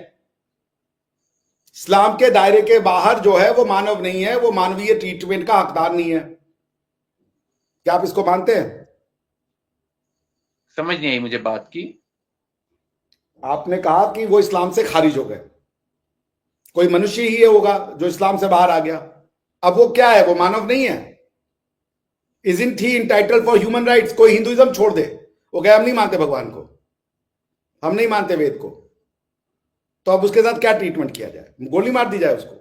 Speaker 2: इस्लाम के दायरे के बाहर जो है वो मानव नहीं है, वो मानवीय ट्रीटमेंट का हकदार नहीं है। क्या आप इसको मानते हैं?
Speaker 1: समझ नहीं आई मुझे बात की।
Speaker 2: आपने कहा कि वो इस्लाम से खारिज हो गए, कोई मनुष्य ही होगा जो इस्लाम से बाहर आ गया। अब वो क्या है? वो मानव नहीं है। Isn't he entitled for human rights? कोई हिंदुइज्म छोड़ दे, वो कहे हम नहीं मानते भगवान को, हम नहीं मानते वेद को, तो अब उसके साथ क्या ट्रीटमेंट किया जाए? गोली मार दी जाए उसको?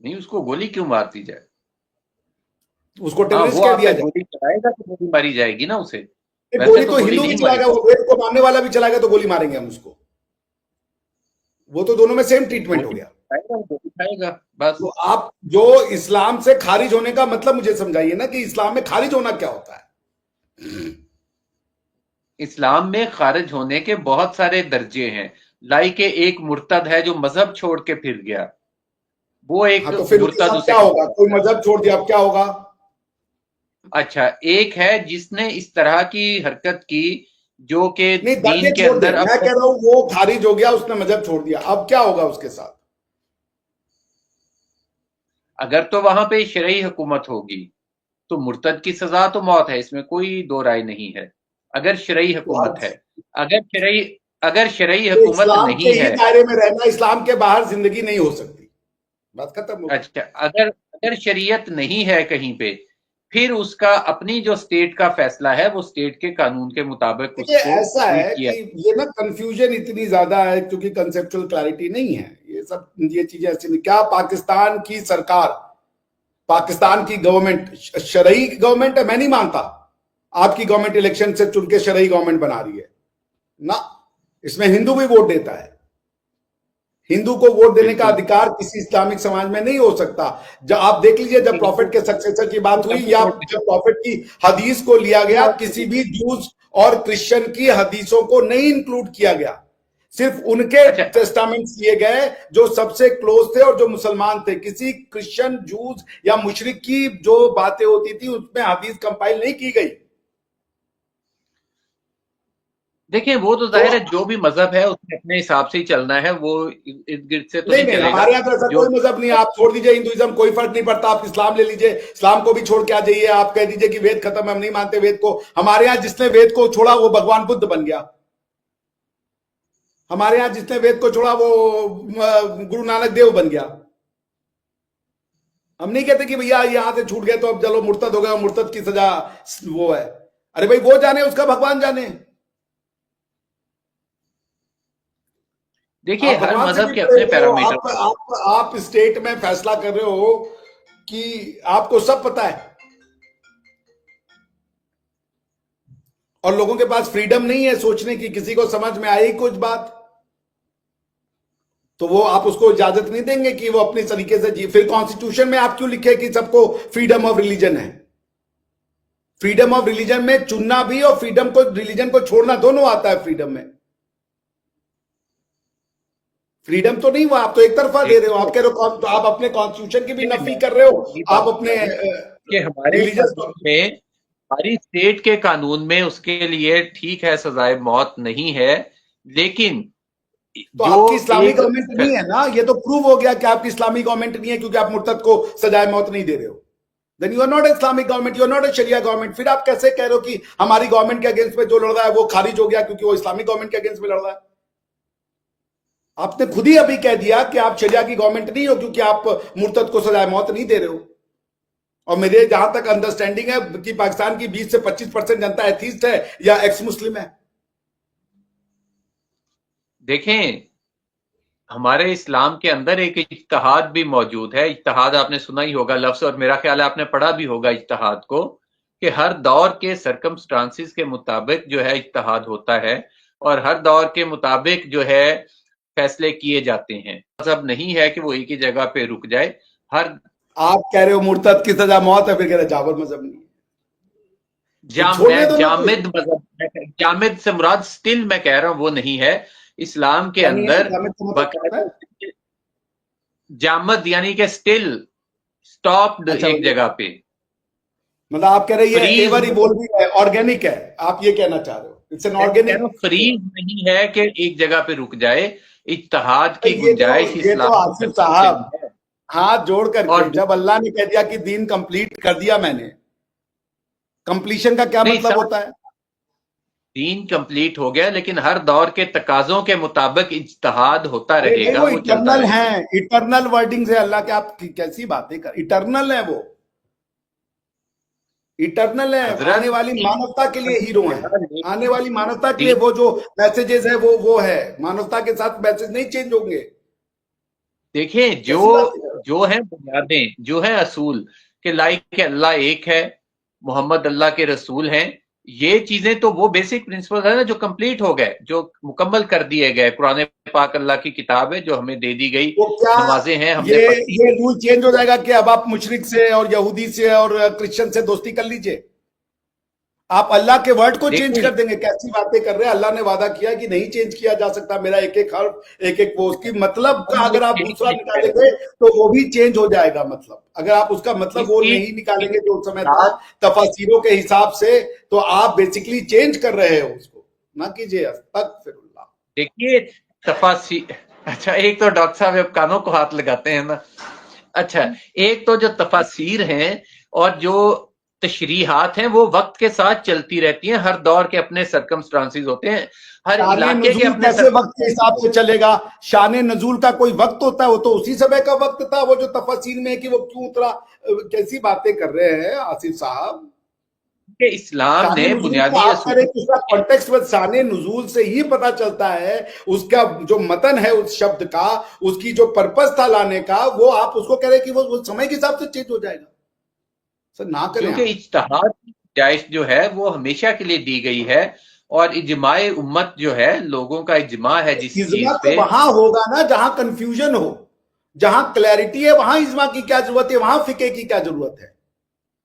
Speaker 1: नहीं, उसको गोली क्यों मार दी जाए?
Speaker 2: उसको
Speaker 1: हाँ,
Speaker 2: टेररिस्ट
Speaker 1: वो
Speaker 2: कह
Speaker 1: आपसे
Speaker 2: दिया जाए?
Speaker 1: गोली चलाएगा तो गोली मारी जाएगी ना उसे। वैसे
Speaker 2: गोली
Speaker 1: तो
Speaker 2: तो
Speaker 1: गोली
Speaker 2: हिंदू भी
Speaker 1: नहीं मारी
Speaker 2: चलाएगा, वो वेद को मानने वाला भी चलाएगा तो गोली मारेंगे हम उसको। वो तो दोनों में सेम ट्रीटमेंट हो
Speaker 1: गोली
Speaker 2: गया।
Speaker 1: खाएगा, गोली खाएगा, बस।
Speaker 2: तो आप जो इस्लाम से खारिज होने का मतलब मुझे समझाइए ना, कि इस्लाम में खारिज होना क्या होता है?
Speaker 1: इस्लाम में खारिज होने के बहुत सारे दर्जे हैं। लाइक एक मुर्तद है जो मजहब छोड़ के फिर गया, वो एक
Speaker 2: हाँ, तो फिर उसके
Speaker 1: मुर्तद
Speaker 2: साथ
Speaker 1: उसे
Speaker 2: क्या होगा?
Speaker 1: कहा
Speaker 2: कोई
Speaker 1: जाता है।
Speaker 2: मजहब छोड़ दिया, अब क्या होगा?
Speaker 1: अच्छा, एक है जिसने इस तरह की हरकत की जो कि
Speaker 2: नहीं, दर्जे
Speaker 1: दीन के
Speaker 2: छोड़ दे,
Speaker 1: अंदर
Speaker 2: मैं
Speaker 1: अब
Speaker 2: कह रहा हूं वो खारिज हो गया, उसने मजहब छोड़ दिया, अब क्या होगा उसके साथ?
Speaker 1: अगर तो वहां पे शरई हुकूमत होगी तो मुर्तद की सजा तो मौत है, इसमें कोई दो राय नहीं है। अगर शरई
Speaker 2: तो
Speaker 1: हुकूमत
Speaker 2: हर
Speaker 1: है, अगर शरई अगर शरई
Speaker 2: तो
Speaker 1: हुकूमत
Speaker 2: इस्लाम के
Speaker 1: नहीं
Speaker 2: ही
Speaker 1: है।
Speaker 2: दायरे में रहना, इस्लाम के बाहर जिंदगी नहीं हो सकती, बात खत्म हो गई।
Speaker 1: अच्छा, अगर अगर शरीयत नहीं है कहीं पे, फिर उसका अपनी जो स्टेट का फैसला है वो स्टेट के कानून के मुताबिक
Speaker 2: देखिए,
Speaker 1: उसको
Speaker 2: ऐसा
Speaker 1: ट्रीट
Speaker 2: है
Speaker 1: किया।
Speaker 2: कि ये ना कंफ्यूजन इतनी ज्यादा है क्योंकि कंसेप्चुअल क्लैरिटी नहीं है। ये सब ये चीजें ऐसी नहीं। क्या पाकिस्तान की सरकार, पाकिस्तान की गवर्नमेंट शरई गवर्नमेंट है? मैं नहीं मानता। आपकी गवर्नमेंट इलेक्शन से चुन के शरई गवर्नमेंट बना रही है ना, इसमें हिंदू भी वोट देता है। हिंदू को वोट देने का
Speaker 1: बिल्कुल।
Speaker 2: अधिकार किसी इस्लामिक समाज में नहीं हो सकता। जब आप देख लीजिए, जब प्रॉफिट के सक्सेसर की बात हुई, या जब प्रॉफिट की हदीस को लिया गया, किसी भी जूस और क्रिश्चियन की हदीसों को नहीं इंक्लूड किया गया, सिर्फ उनके
Speaker 1: अच्छा,
Speaker 2: टेस्टामेंट्स लिए गए जो सबसे क्लोज थे और जो मुसलमान थे। किसी क्रिश्चियन, जूस या मुशरिक की जो बातें होती थी उसमें हदीस कंपाइल नहीं की गई।
Speaker 1: देखिए वो तो
Speaker 2: तो
Speaker 1: जाहिर है जो भी मजहब है उसने अपने हिसाब से ही चलना है, वो इर्द गिर्द से तो
Speaker 2: नहीं
Speaker 1: नहीं
Speaker 2: नहीं,
Speaker 1: चलेगा।
Speaker 2: हमारे यहां तो ऐसा
Speaker 1: जो
Speaker 2: कोई मजहब नहीं है। आप छोड़ दीजिए हिंदुइज्म, कोई फर्क नहीं पड़ता। आप इस्लाम ले लीजिए, इस्लाम को भी छोड़ के आ जाइए। आप कह दीजिए कि वेद खत्म है, हम नहीं मानते वेद को। हमारे यहां जिसने वेद को छोड़ा वो भगवान बुद्ध बन गया। हमारे यहां जिसने वेद को छोड़ा वो गुरु नानक देव बन गया। हम नहीं कहते कि भैया यहां से छूट गए तो अब चलो मुर्तद हो गया, मुर्तद की सजा वो है। अरे भाई, वो जाने, उसका भगवान जाने।
Speaker 1: देखिए
Speaker 2: आप
Speaker 1: हर
Speaker 2: भगवान से भी
Speaker 1: मजहब के
Speaker 2: बड़े
Speaker 1: अपने
Speaker 2: हो गए हो।
Speaker 1: पैरामीटर।
Speaker 2: आप स्टेट में फैसला कर रहे हो कि आपको सब पता है और लोगों के पास फ्रीडम नहीं है सोचने की, किसी को समझ में आई कुछ बात तो वो आप उसको इजाजत नहीं देंगे कि वो अपनी तरीके से जी। फिर कॉन्स्टिट्यूशन में आप क्यों लिखे कि सबको फ्रीडम ऑफ रिलीजन है? फ्रीडम ऑफ रिलीजन में चुनना भी और फ्रीडम को, रिलीजन को छोड़ना दोनों आता है फ्रीडम में। फ्रीडम तो नहीं हुआ, आप तो एक तरफा दे रहे हो। आप कह रहे हो, तो आप अपने कॉन्स्टिट्यूशन की भी नफी कर रहे हो, आप अपने
Speaker 1: कि हमारे
Speaker 2: रिलीजियस।
Speaker 1: कानून में, हमारी स्टेट के कानून में उसके लिए ठीक है सजाए मौत नहीं है, लेकिन
Speaker 2: तो
Speaker 1: जो
Speaker 2: आपकी इस्लामी
Speaker 1: एक
Speaker 2: गवर्नमेंट नहीं है ना, ये तो प्रूव हो गया कि आपकी इस्लामी गवर्नमेंट नहीं है क्योंकि आप मुर्तद को सजाए मौत नहीं दे रहे हो। Then you are not Islamic government, you are not a sharia government. फिर आप कैसे कह रहे हो कि हमारी गवर्नमेंट के अगेंस्ट में जो लड़ रहा है वो खारिज हो गया क्योंकि वो इस्लामिक गवर्नमेंट के अगेंस्ट में लड़ रहा है? आपने खुद ही अभी कह दिया कि आप शरिया की गवर्नमेंट नहीं हो क्योंकि आप मुर्तद को सजाए मौत नहीं दे रहे हो। और मेरे जहां तक अंडरस्टैंडिंग है कि पाकिस्तान की 20 से 25% जनता एथीस्ट है या एक्स मुस्लिम है।
Speaker 1: देखें, हमारे इस्लाम के अंदर एक इज्तिहाद भी मौजूद है। इज्तिहाद आपने सुना ही होगा लफ्ज, और मेरा ख्याल है आपने पढ़ा भी होगा इज्तिहाद को, कि हर दौर के सरकमस्टांसिस के मुताबिक जो है इज्तिहाद होता है और हर दौर के मुताबिक जो है फैसले किए जाते हैं। मजहब नहीं है कि वो एक ही जगह पे रुक जाए। हर
Speaker 2: आप कह रहे हो मुर्तद की सजा मौत है, फिर कह रहे जाबर मजहब नहीं है। तो छोड़ने दो ना।
Speaker 1: जामिद मजहब, जामिद से मुराद स्टिल मैं कह रहा हूं वो नहीं है। इस्लाम के
Speaker 2: नहीं है
Speaker 1: अंदर
Speaker 2: जामिद का मतलब क्या होता है?
Speaker 1: जामद यानी कि स्टिल, स्टॉप्ड
Speaker 2: अच्छा
Speaker 1: एक जगह पे,
Speaker 2: मतलब आप कह रहे हैं ये
Speaker 1: फ्रीज
Speaker 2: एवर इवोल्विंग है, ऑर्गेनिक है, आप ये कहना चाह रहे हो, इट्स एन ऑर्गेनिक।
Speaker 1: फ्रीज नहीं है कि एक जगह पे रुक जाए। इत्तेहाद की
Speaker 2: ये तो
Speaker 1: गुंजाइश
Speaker 2: ये तो
Speaker 1: इस्लाम
Speaker 2: आसिफ
Speaker 1: धरती पे
Speaker 2: साहब
Speaker 1: है।
Speaker 2: हाथ जोड़ करके,
Speaker 1: और
Speaker 2: जब अल्लाह ने कह दिया कि दीन कंप्लीट कर दिया मैंने, कंप्लीशन का क्या
Speaker 1: नहीं
Speaker 2: मतलब
Speaker 1: साहब,
Speaker 2: होता है?
Speaker 1: दीन कंप्लीट हो गया, लेकिन हर दौर के तकाजों के मुताबिक इज्तिहाद होता
Speaker 2: अरे नहीं,
Speaker 1: रहेगा,
Speaker 2: वो
Speaker 1: वो चलता
Speaker 2: इटरनल
Speaker 1: रहेगा।
Speaker 2: है, इटरनल वर्डिंग है अल्लाह के, आप कैसी बातें कर, इटरनल है वो, इटरनल है, आने
Speaker 1: हजरत
Speaker 2: वाली मानवता के लिए हीरो हैं, आने वाली मानवता के लिए
Speaker 1: दीन,
Speaker 2: वो जो मैसेजेस है वो है, मानवता के साथ मैसेज नहीं चेंज होंगे।
Speaker 1: देखें, जो
Speaker 2: कैसी बातें कर रहे
Speaker 1: जो है बुनियादें, जो है असूल, कि लाइक के अल्लाह एक है, मोहम्मद अल्लाह के रसूल हैं, ये चीजें तो वो बेसिक प्रिंसिपल है ना, जो कंप्लीट हो गए, जो मुकम्मल कर दिए गए। कुरान पाक अल्लाह की किताब है जो हमें दे दी गई,
Speaker 2: हो? तो क्या
Speaker 1: नमाजें हैं हमने
Speaker 2: ये
Speaker 1: पढ़ी।
Speaker 2: ये रूल चेंज हो जाएगा कि अब आप मुशरिक से और यहूदी से और क्रिश्चियन से दोस्ती कर लीजिए? आप अल्लाह के वर्ड को चेंज
Speaker 1: देखिए,
Speaker 2: कर देंगे? कैसी बातें कर रहे हैं? अल्लाह ने वादा किया कि नहीं चेंज किया जा सकता मेरा एक एक हर्फ, एक एक वो, उसकी मतलब का
Speaker 1: हम
Speaker 2: अगर आप
Speaker 1: यही
Speaker 2: दूसरा
Speaker 1: चीज कह
Speaker 2: निकालेंगे तो वो भी चेंज हो जाएगा। मतलब अगर आप उसका
Speaker 1: रहे
Speaker 2: मतलब
Speaker 1: हैं।
Speaker 2: वो
Speaker 1: इसकी
Speaker 2: नहीं निकालेंगे जो उस समय था
Speaker 1: इस्तेमाल-
Speaker 2: तफसीरों के हिसाब से, तो आप बेसिकली चेंज कर रहे हो उसको। ना कीजिए, अस्तगफिरुल्लाह।
Speaker 1: देखिए, तफासी अच्छा, एक तो डॉक्टर साहब अब कानों को हाथ लगाते हैं ना। अच्छा, एक तो जो तफासिर हैं और जो तशरीहात हैं वो वक्त के साथ चलती रहती हैं। हर दौर के अपने सरकमस्टांसिस होते हैं, हर
Speaker 2: शान
Speaker 1: इलाके के
Speaker 2: नजूल
Speaker 1: अपने
Speaker 2: कैसे वक्त के हिसाब से चलेगा? शान नजूल का कोई वक्त होता है? वो तो उसी समय का वक्त था, वो जो तफसीर में है कि वो क्यों उतरा। कैसी बातें कर रहे हैं आसिफ साहब?
Speaker 1: के इस्लाम
Speaker 2: शान
Speaker 1: ने
Speaker 2: नजूल को
Speaker 1: बुनियादी
Speaker 2: आप करें
Speaker 1: असूल।
Speaker 2: कि उसका कॉन्टेक्स्ट में शान नजूल से ही पता चलता है, उसका जो मतन है उस शब्द का, उसकी जो पर्पस था लाने का, वो आप उसको कह रहे हैं कि वो समय के हिसाब से चेंज हो जाएगा। सर ना करें
Speaker 1: क्योंकि
Speaker 2: आप।
Speaker 1: इज्तिहाद की गुंजाइश जो है वो हमेशा के लिए दी गई है, और इजमाए उम्मत जो है, लोगों का इजमा है जिस
Speaker 2: इज्मा
Speaker 1: चीज
Speaker 2: तो
Speaker 1: पे।
Speaker 2: वहां होगा ना जहां कंफ्यूजन हो, जहां क्लैरिटी है वहां इज्मा की क्या जरूरत है, वहां फिके की क्या जरूरत है?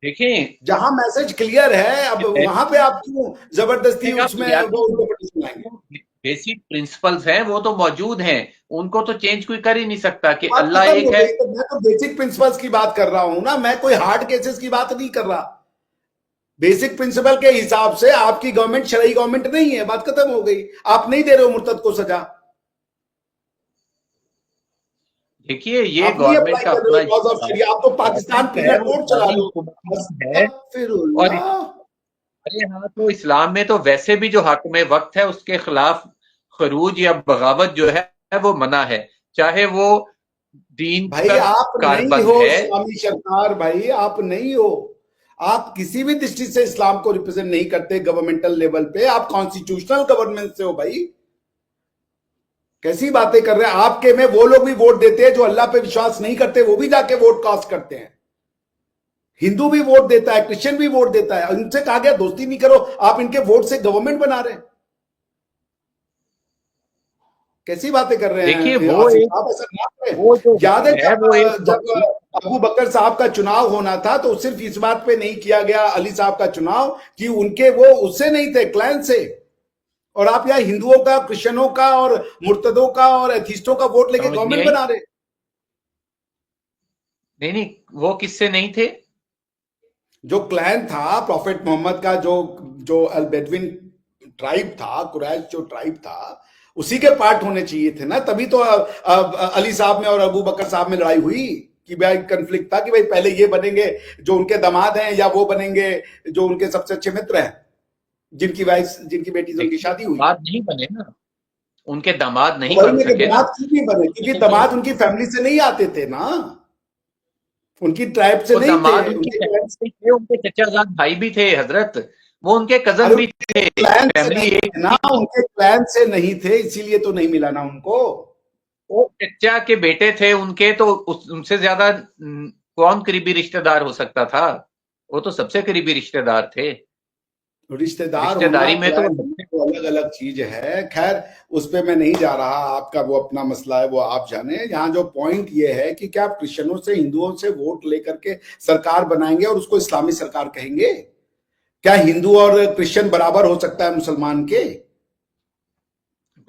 Speaker 1: देखें,
Speaker 2: जहां मैसेज क्लियर है, अब वहां पे आप क्यों जबरदस्ती
Speaker 1: का
Speaker 2: उसमें
Speaker 1: बुनियादी
Speaker 2: वो इंटरप्रिटेशन लाएंगे?
Speaker 1: बेसिक प्रिंसिपल्स हैं वो तो मौजूद हैं, उनको तो चेंज कोई कर ही नहीं सकता कि
Speaker 2: बात
Speaker 1: अल्लाह
Speaker 2: खत्म हो
Speaker 1: एक है।
Speaker 2: गई। तो मैं तो बेसिक प्रिंसिपल्स की बात कर रहा हूं ना, मैं कोई हार्ड केसेस की बात नहीं कर रहा। बेसिक प्रिंसिपल के हिसाब से आपकी गवर्नमेंट शरई गवर्नमेंट नहीं है, बात खत्म हो गई। आप नहीं दे रहे हो मुर्तद को सजा,
Speaker 1: देखिए, ये
Speaker 2: आप नहीं
Speaker 1: गवर्नमेंट
Speaker 2: अप्लाई
Speaker 1: का
Speaker 2: कर रहे
Speaker 1: अपना
Speaker 2: हो लॉज ऑफ शरिया, आप तो पाकिस्तान
Speaker 1: गवर्नमेंट है,
Speaker 2: पीनल
Speaker 1: वो
Speaker 2: कोड चला
Speaker 1: इस्लामी
Speaker 2: लो।
Speaker 1: हुकूमत है। और
Speaker 2: अस्तगफिरुल्लाह।
Speaker 1: अरे हाँ, तो इस्लाम में तो वैसे भी जो हक में वक्त है उसके खिलाफ खरूज या बगावत जो है वो मना है, चाहे वो दीन
Speaker 2: भाई
Speaker 1: का
Speaker 2: आप नहीं
Speaker 1: कारबंद
Speaker 2: हो
Speaker 1: है।
Speaker 2: इस्लामी सरकार, भाई आप नहीं हो। आप किसी भी दृष्टि से इस्लाम को रिप्रेजेंट नहीं करते गवर्नमेंटल लेवल पे, आप कॉन्स्टिट्यूशनल गवर्नमेंट से हो भाई। कैसी बातें कर रहे हैं? आपके में वो लोग भी वोट देते हैं जो अल्लाह पे विश्वास नहीं करते, वो भी जाके वोट कास्ट करते हैं। हिंदू भी वोट देता है, क्रिश्चियन भी वोट देता है, उनसे कहा गया दोस्ती नहीं करो, आप इनके वोट से गवर्नमेंट बना रहे हैं। कैसी बातें कर रहे
Speaker 1: देखिए,
Speaker 2: हैं
Speaker 1: वो
Speaker 2: आसिफ
Speaker 1: एक
Speaker 2: साहब? ऐसा ना करें।
Speaker 1: वो जो
Speaker 2: याद है
Speaker 1: है वो एक
Speaker 2: जब अबू बकर साहब का चुनाव होना था तो सिर्फ इस बात पे नहीं किया गया अली साहब का चुनाव कि उनके वो उससे नहीं थे, क्लैन से, और आप यहाँ हिंदुओं का, क्रिश्चियनों का और मुर्तदों का और एथिस्टों का वोट लेके
Speaker 1: समझ नहीं
Speaker 2: गवर्नमेंट
Speaker 1: आई।
Speaker 2: बना रहे।
Speaker 1: नहीं नहीं, वो किससे नहीं थे?
Speaker 2: जो क्लैन था प्रॉफेट मोहम्मद का, जो जो अल बेदविन ट्राइब था, कुरैश जो ट्राइब था, उसी के पार्ट होने चाहिए थे ना। तभी तो अली साहब में और अबू बकर साहब में लड़ाई हुई कि भाई कंफ्लिक्ट था कि भाई पहले ये बनेंगे जो उनके दामाद हैं, या वो बनेंगे जो उनके सबसे अच्छे मित्र हैं, जिनकी वाइफ, जिनकी बेटी से उनकी
Speaker 1: देखिए,
Speaker 2: शादी हुई।
Speaker 1: दामाद नहीं बने ना, उनके दामाद
Speaker 2: तो
Speaker 1: नहीं
Speaker 2: वही
Speaker 1: बन
Speaker 2: मेरे
Speaker 1: सके ना।
Speaker 2: दामाद क्यों नहीं बने? क्योंकि
Speaker 1: जो
Speaker 2: दामाद उनकी फैमिली से नहीं आते थे ना, उनकी ट्राइब से
Speaker 1: वो
Speaker 2: नहीं थे,
Speaker 1: दामाद उनकी
Speaker 2: उनके क्लैन
Speaker 1: फैमिली थे, उनके चचाजाद भाई भी थे हजरत, वो उनके कजन
Speaker 2: अरे
Speaker 1: भी
Speaker 2: उनके
Speaker 1: थे,
Speaker 2: क्लैन से
Speaker 1: फैमिली
Speaker 2: नहीं
Speaker 1: एक
Speaker 2: थे ना,
Speaker 1: थी।
Speaker 2: उनके क्लैन से नहीं थे, इसीलिए तो नहीं मिला ना उनको।
Speaker 1: वो चचा के बेटे थे उनके, तो उनसे ज्यादा कौन करीबी रिश्तेदार हो सकता था? वो तो सबसे करीबी रिश्तेदार थे।
Speaker 2: रिश्तेदार होना
Speaker 1: रिश्तेदारी में तो
Speaker 2: क्लैन होना तो अलग अलग चीज है। खैर उस पे मैं नहीं जा रहा, आपका वो अपना मसला है, वो आप जाने। यहाँ जो पॉइंट ये है कि क्या आप क्रिश्चियनों से, हिंदुओं से वोट लेकर के सरकार बनाएंगे और उसको इस्लामी सरकार कहेंगे? क्या हिंदू और क्रिश्चियन बराबर हो सकता है मुसलमान के?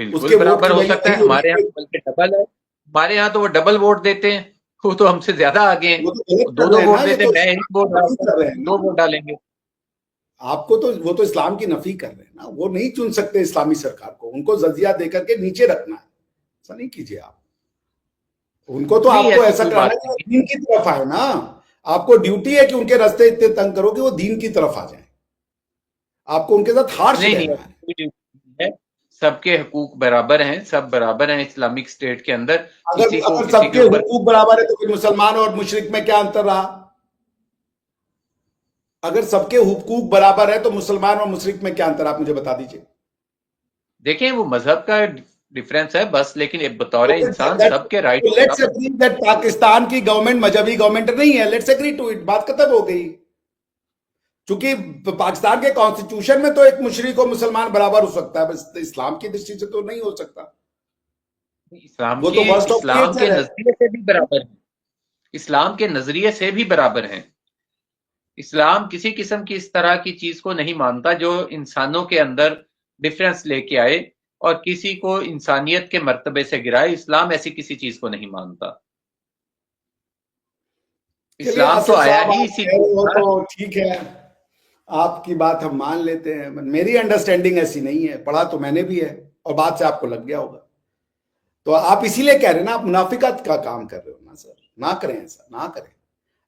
Speaker 1: बिल्कुल
Speaker 2: उसके वोट
Speaker 1: बराबर
Speaker 2: की
Speaker 1: हो
Speaker 2: वैल्यू
Speaker 1: सकता है,
Speaker 2: नहीं
Speaker 1: हमारे यहाँ
Speaker 2: होगी?
Speaker 1: तो बल्कि डबल है। हमारे यहाँ तो वो डबल वोट देते हैं, वो तो हमसे ज्यादा आगे हैं।
Speaker 2: वो तो गलत
Speaker 1: वो दो
Speaker 2: कर
Speaker 1: दो
Speaker 2: रहे हैं
Speaker 1: वोट
Speaker 2: ना, ये
Speaker 1: देते हैं,
Speaker 2: तो
Speaker 1: मैं एक
Speaker 2: इस्लाम
Speaker 1: वोट
Speaker 2: की नफी
Speaker 1: डालता हूँ,
Speaker 2: कर रहे हैं
Speaker 1: दो
Speaker 2: ना।
Speaker 1: वोट डालेंगे।
Speaker 2: आपको तो वो तो इस्लाम की नफी कर रहे हैं ना, वो नहीं चुन सकते इस्लामी सरकार को, उनको जजिया देकर के नीचे रखना है। ऐसा नहीं कीजिए आप। उनको तो
Speaker 1: नहीं,
Speaker 2: आपको
Speaker 1: ऐसी
Speaker 2: ऐसा
Speaker 1: कोई
Speaker 2: कराना
Speaker 1: बात
Speaker 2: है कि वो
Speaker 1: नहीं
Speaker 2: दीन की तरफ आए ना। आपको ड्यूटी है कि उनके रास्ते इतने तंग करो कि वो दीन की तरफ आ जाए। आपको उनके साथ हार्श
Speaker 1: नहीं नहीं,
Speaker 2: रहना
Speaker 1: ऐसी
Speaker 2: है।
Speaker 1: कोई ड्यूटी नहीं है। सबके हकूक बराबर हैं, सब बराबर हैं इस्लामिक स्टेट के अंदर।
Speaker 2: अगर
Speaker 1: किसी को
Speaker 2: अगर
Speaker 1: किसी के
Speaker 2: सबके
Speaker 1: ऊपर
Speaker 2: हुकूक बराबर है तो फिर मुसलमान और मुशरिक में क्या अंतर रहा? अगर सबके हुकूक बराबर है तो मुसलमान और मुशरिक में क्या अंतर, आप मुझे बता दीजिए।
Speaker 1: देखें, वो मजहब का डिफरेंस है बस, लेकिन एक बतौर इंसान सबके राइट
Speaker 2: लेट्स
Speaker 1: बराबर।
Speaker 2: एग्री दैट पाकिस्तान की गवर्नमेंट मजहबी गवर्नमेंट नहीं है, लेट्स एग्री टू इट, बात खत्म हो गई। क्योंकि पाकिस्तान के कॉन्स्टिट्यूशन में तो एक मुशरिक और मुसलमान बराबर हो सकता है, बस इस्लाम की दृष्टि से तो नहीं हो सकता। वो तो वर्स्ट ऑफ
Speaker 1: इस्लाम के
Speaker 2: क्रिएचर है।
Speaker 1: नजरिए से भी बराबर है। इस्लाम के नजरिए से भी बराबर हैं। इस्लाम किसी किस्म की इस तरह की चीज को नहीं मानता जो इंसानों के अंदर डिफरेंस लेके आए और किसी को इंसानियत के मर्तबे से गिराए। इस्लाम ऐसी किसी चीज को नहीं मानता।
Speaker 2: चलिए
Speaker 1: इस्लाम तो
Speaker 2: आसिफ
Speaker 1: आया
Speaker 2: साहब,
Speaker 1: ही
Speaker 2: आप कह
Speaker 1: इसीलिए
Speaker 2: रहे हो
Speaker 1: था।
Speaker 2: तो ठीक है, आपकी बात हम मान लेते हैं। मेरी अंडरस्टैंडिंग ऐसी नहीं है, पढ़ा तो मैंने भी है और बात से आपको लग गया होगा। तो आप इसीलिए कह रहे हैं ना, आप मुनाफिकत का काम कर रहे हो ना सर। ना करें ऐसा, ना करें।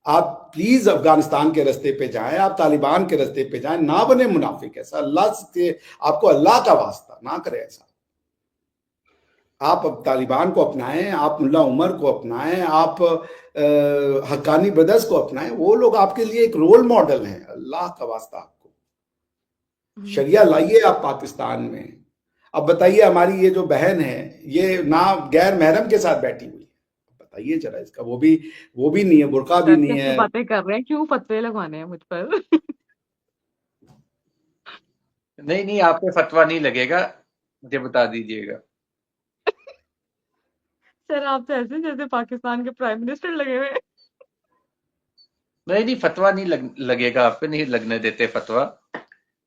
Speaker 2: आप प्लीज अफगानिस्तान के रास्ते पे जाएं, आप तालिबान के रास्ते पे जाएं, ना बने मुनाफिक। ऐसा अल्लाह से, आपको अल्लाह का वास्ता ना करें ऐसा। आप अब तालिबान को अपनाएं, आप मुल्ला उमर को अपनाएं, आप हक्कानी ब्रदर्स को अपनाएं। वो लोग आपके लिए एक रोल मॉडल हैं। अल्लाह का वास्ता, आपको शरिया लाइए आप पाकिस्तान में। अब बताइए, हमारी ये जो बहन है, ये ना गैर महरम के साथ बैठी हुई है, बताइए जरा इसका। वो भी नहीं है, बुर्का भी
Speaker 3: सर
Speaker 2: नहीं
Speaker 3: कैसी
Speaker 2: है।
Speaker 3: बातें कर रहे हैं, क्यों फतवे लगवाने हैं मुझ पर?
Speaker 1: नहीं नहीं, आप पे फतवा नहीं लगेगा, मुझे बता दीजिएगा।
Speaker 3: सर आप तो ऐसे जैसे पाकिस्तान के प्राइम मिनिस्टर लगे हुए हैं।
Speaker 1: नहीं नहीं, फतवा नहीं लगेगा, आप पे नहीं लगने देते फतवा।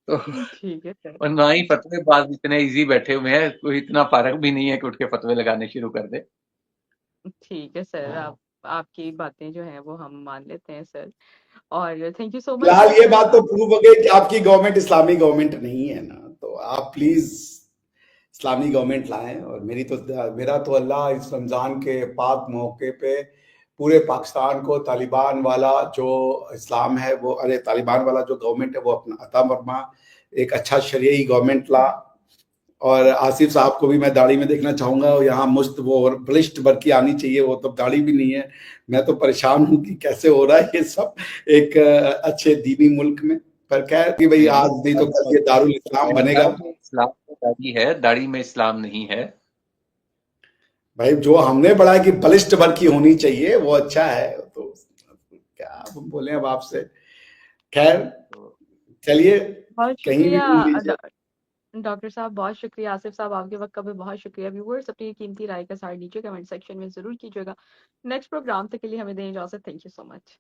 Speaker 1: तो
Speaker 3: ठीक है सर।
Speaker 1: और ना ही फतवे बाज इतने इजी बैठे हुए हैं, कोई इतना फारग भी नहीं है कि उठ के फतवे लगाने शुरू कर दे।
Speaker 3: ठीक है सर, आप आपकी बातें जो हैं वो हम मान लेते हैं सर। और थैंक यू सो मच
Speaker 2: फिलहाल
Speaker 3: सर
Speaker 2: ये
Speaker 3: फॉर
Speaker 2: बात तो प्रूव हो गई कि आपकी गवर्नमेंट इस्लामी गवर्नमेंट नहीं है ना। तो आप प्लीज इस्लामी गवर्नमेंट लाएं। और मेरा तो अल्लाह इस रमजान के पाक मौके पे पूरे पाकिस्तान को तालिबान वाला जो इस्लाम है वो, अरे तालिबान वाला जो गवर्नमेंट है वो अपना अता फरमा, एक अच्छा शरियई गवर्नमेंट ला। और आसिफ साहब को भी मैं दाढ़ी में देखना चाहूंगा, और यहाँ मुस्त वो बलिष्ठ बरकी आनी चाहिए, वो तो दाढ़ी भी नहीं है। मैं तो परेशान हूँ कि कैसे हो रहा है ये सब एक अच्छे दीनी मुल्क में। पर खैर कि भाई,
Speaker 1: नहीं
Speaker 2: आज नहीं तो कल ये दारुल इस्लाम बनेगा।
Speaker 1: दाढ़ी में इस्लाम में दाढ़ी है, दाढ़ी में इस्लाम नहीं है।
Speaker 2: भाई जो हमने पढ़ा है कि बलिष्ठ बरकी होनी चाहिए वो अच्छा है, तो क्या हम बोले अब आपसे। खैर
Speaker 1: तो
Speaker 2: चलिए,
Speaker 3: बहुत
Speaker 2: कहीं भी
Speaker 3: शुक्रिया
Speaker 2: मिल लीजिए।
Speaker 3: डॉक्टर साहब, बहुत शुक्रिया। आसिफ साहब आपके वक्त का भी बहुत शुक्रिया। व्यूअर्स अपनी कीमती राय का सार नीचे कमेंट सेक्शन में जरूर कीजिएगा। नेक्स्ट प्रोग्राम तक के लिए हमें दें इजाजत। Thank you so much.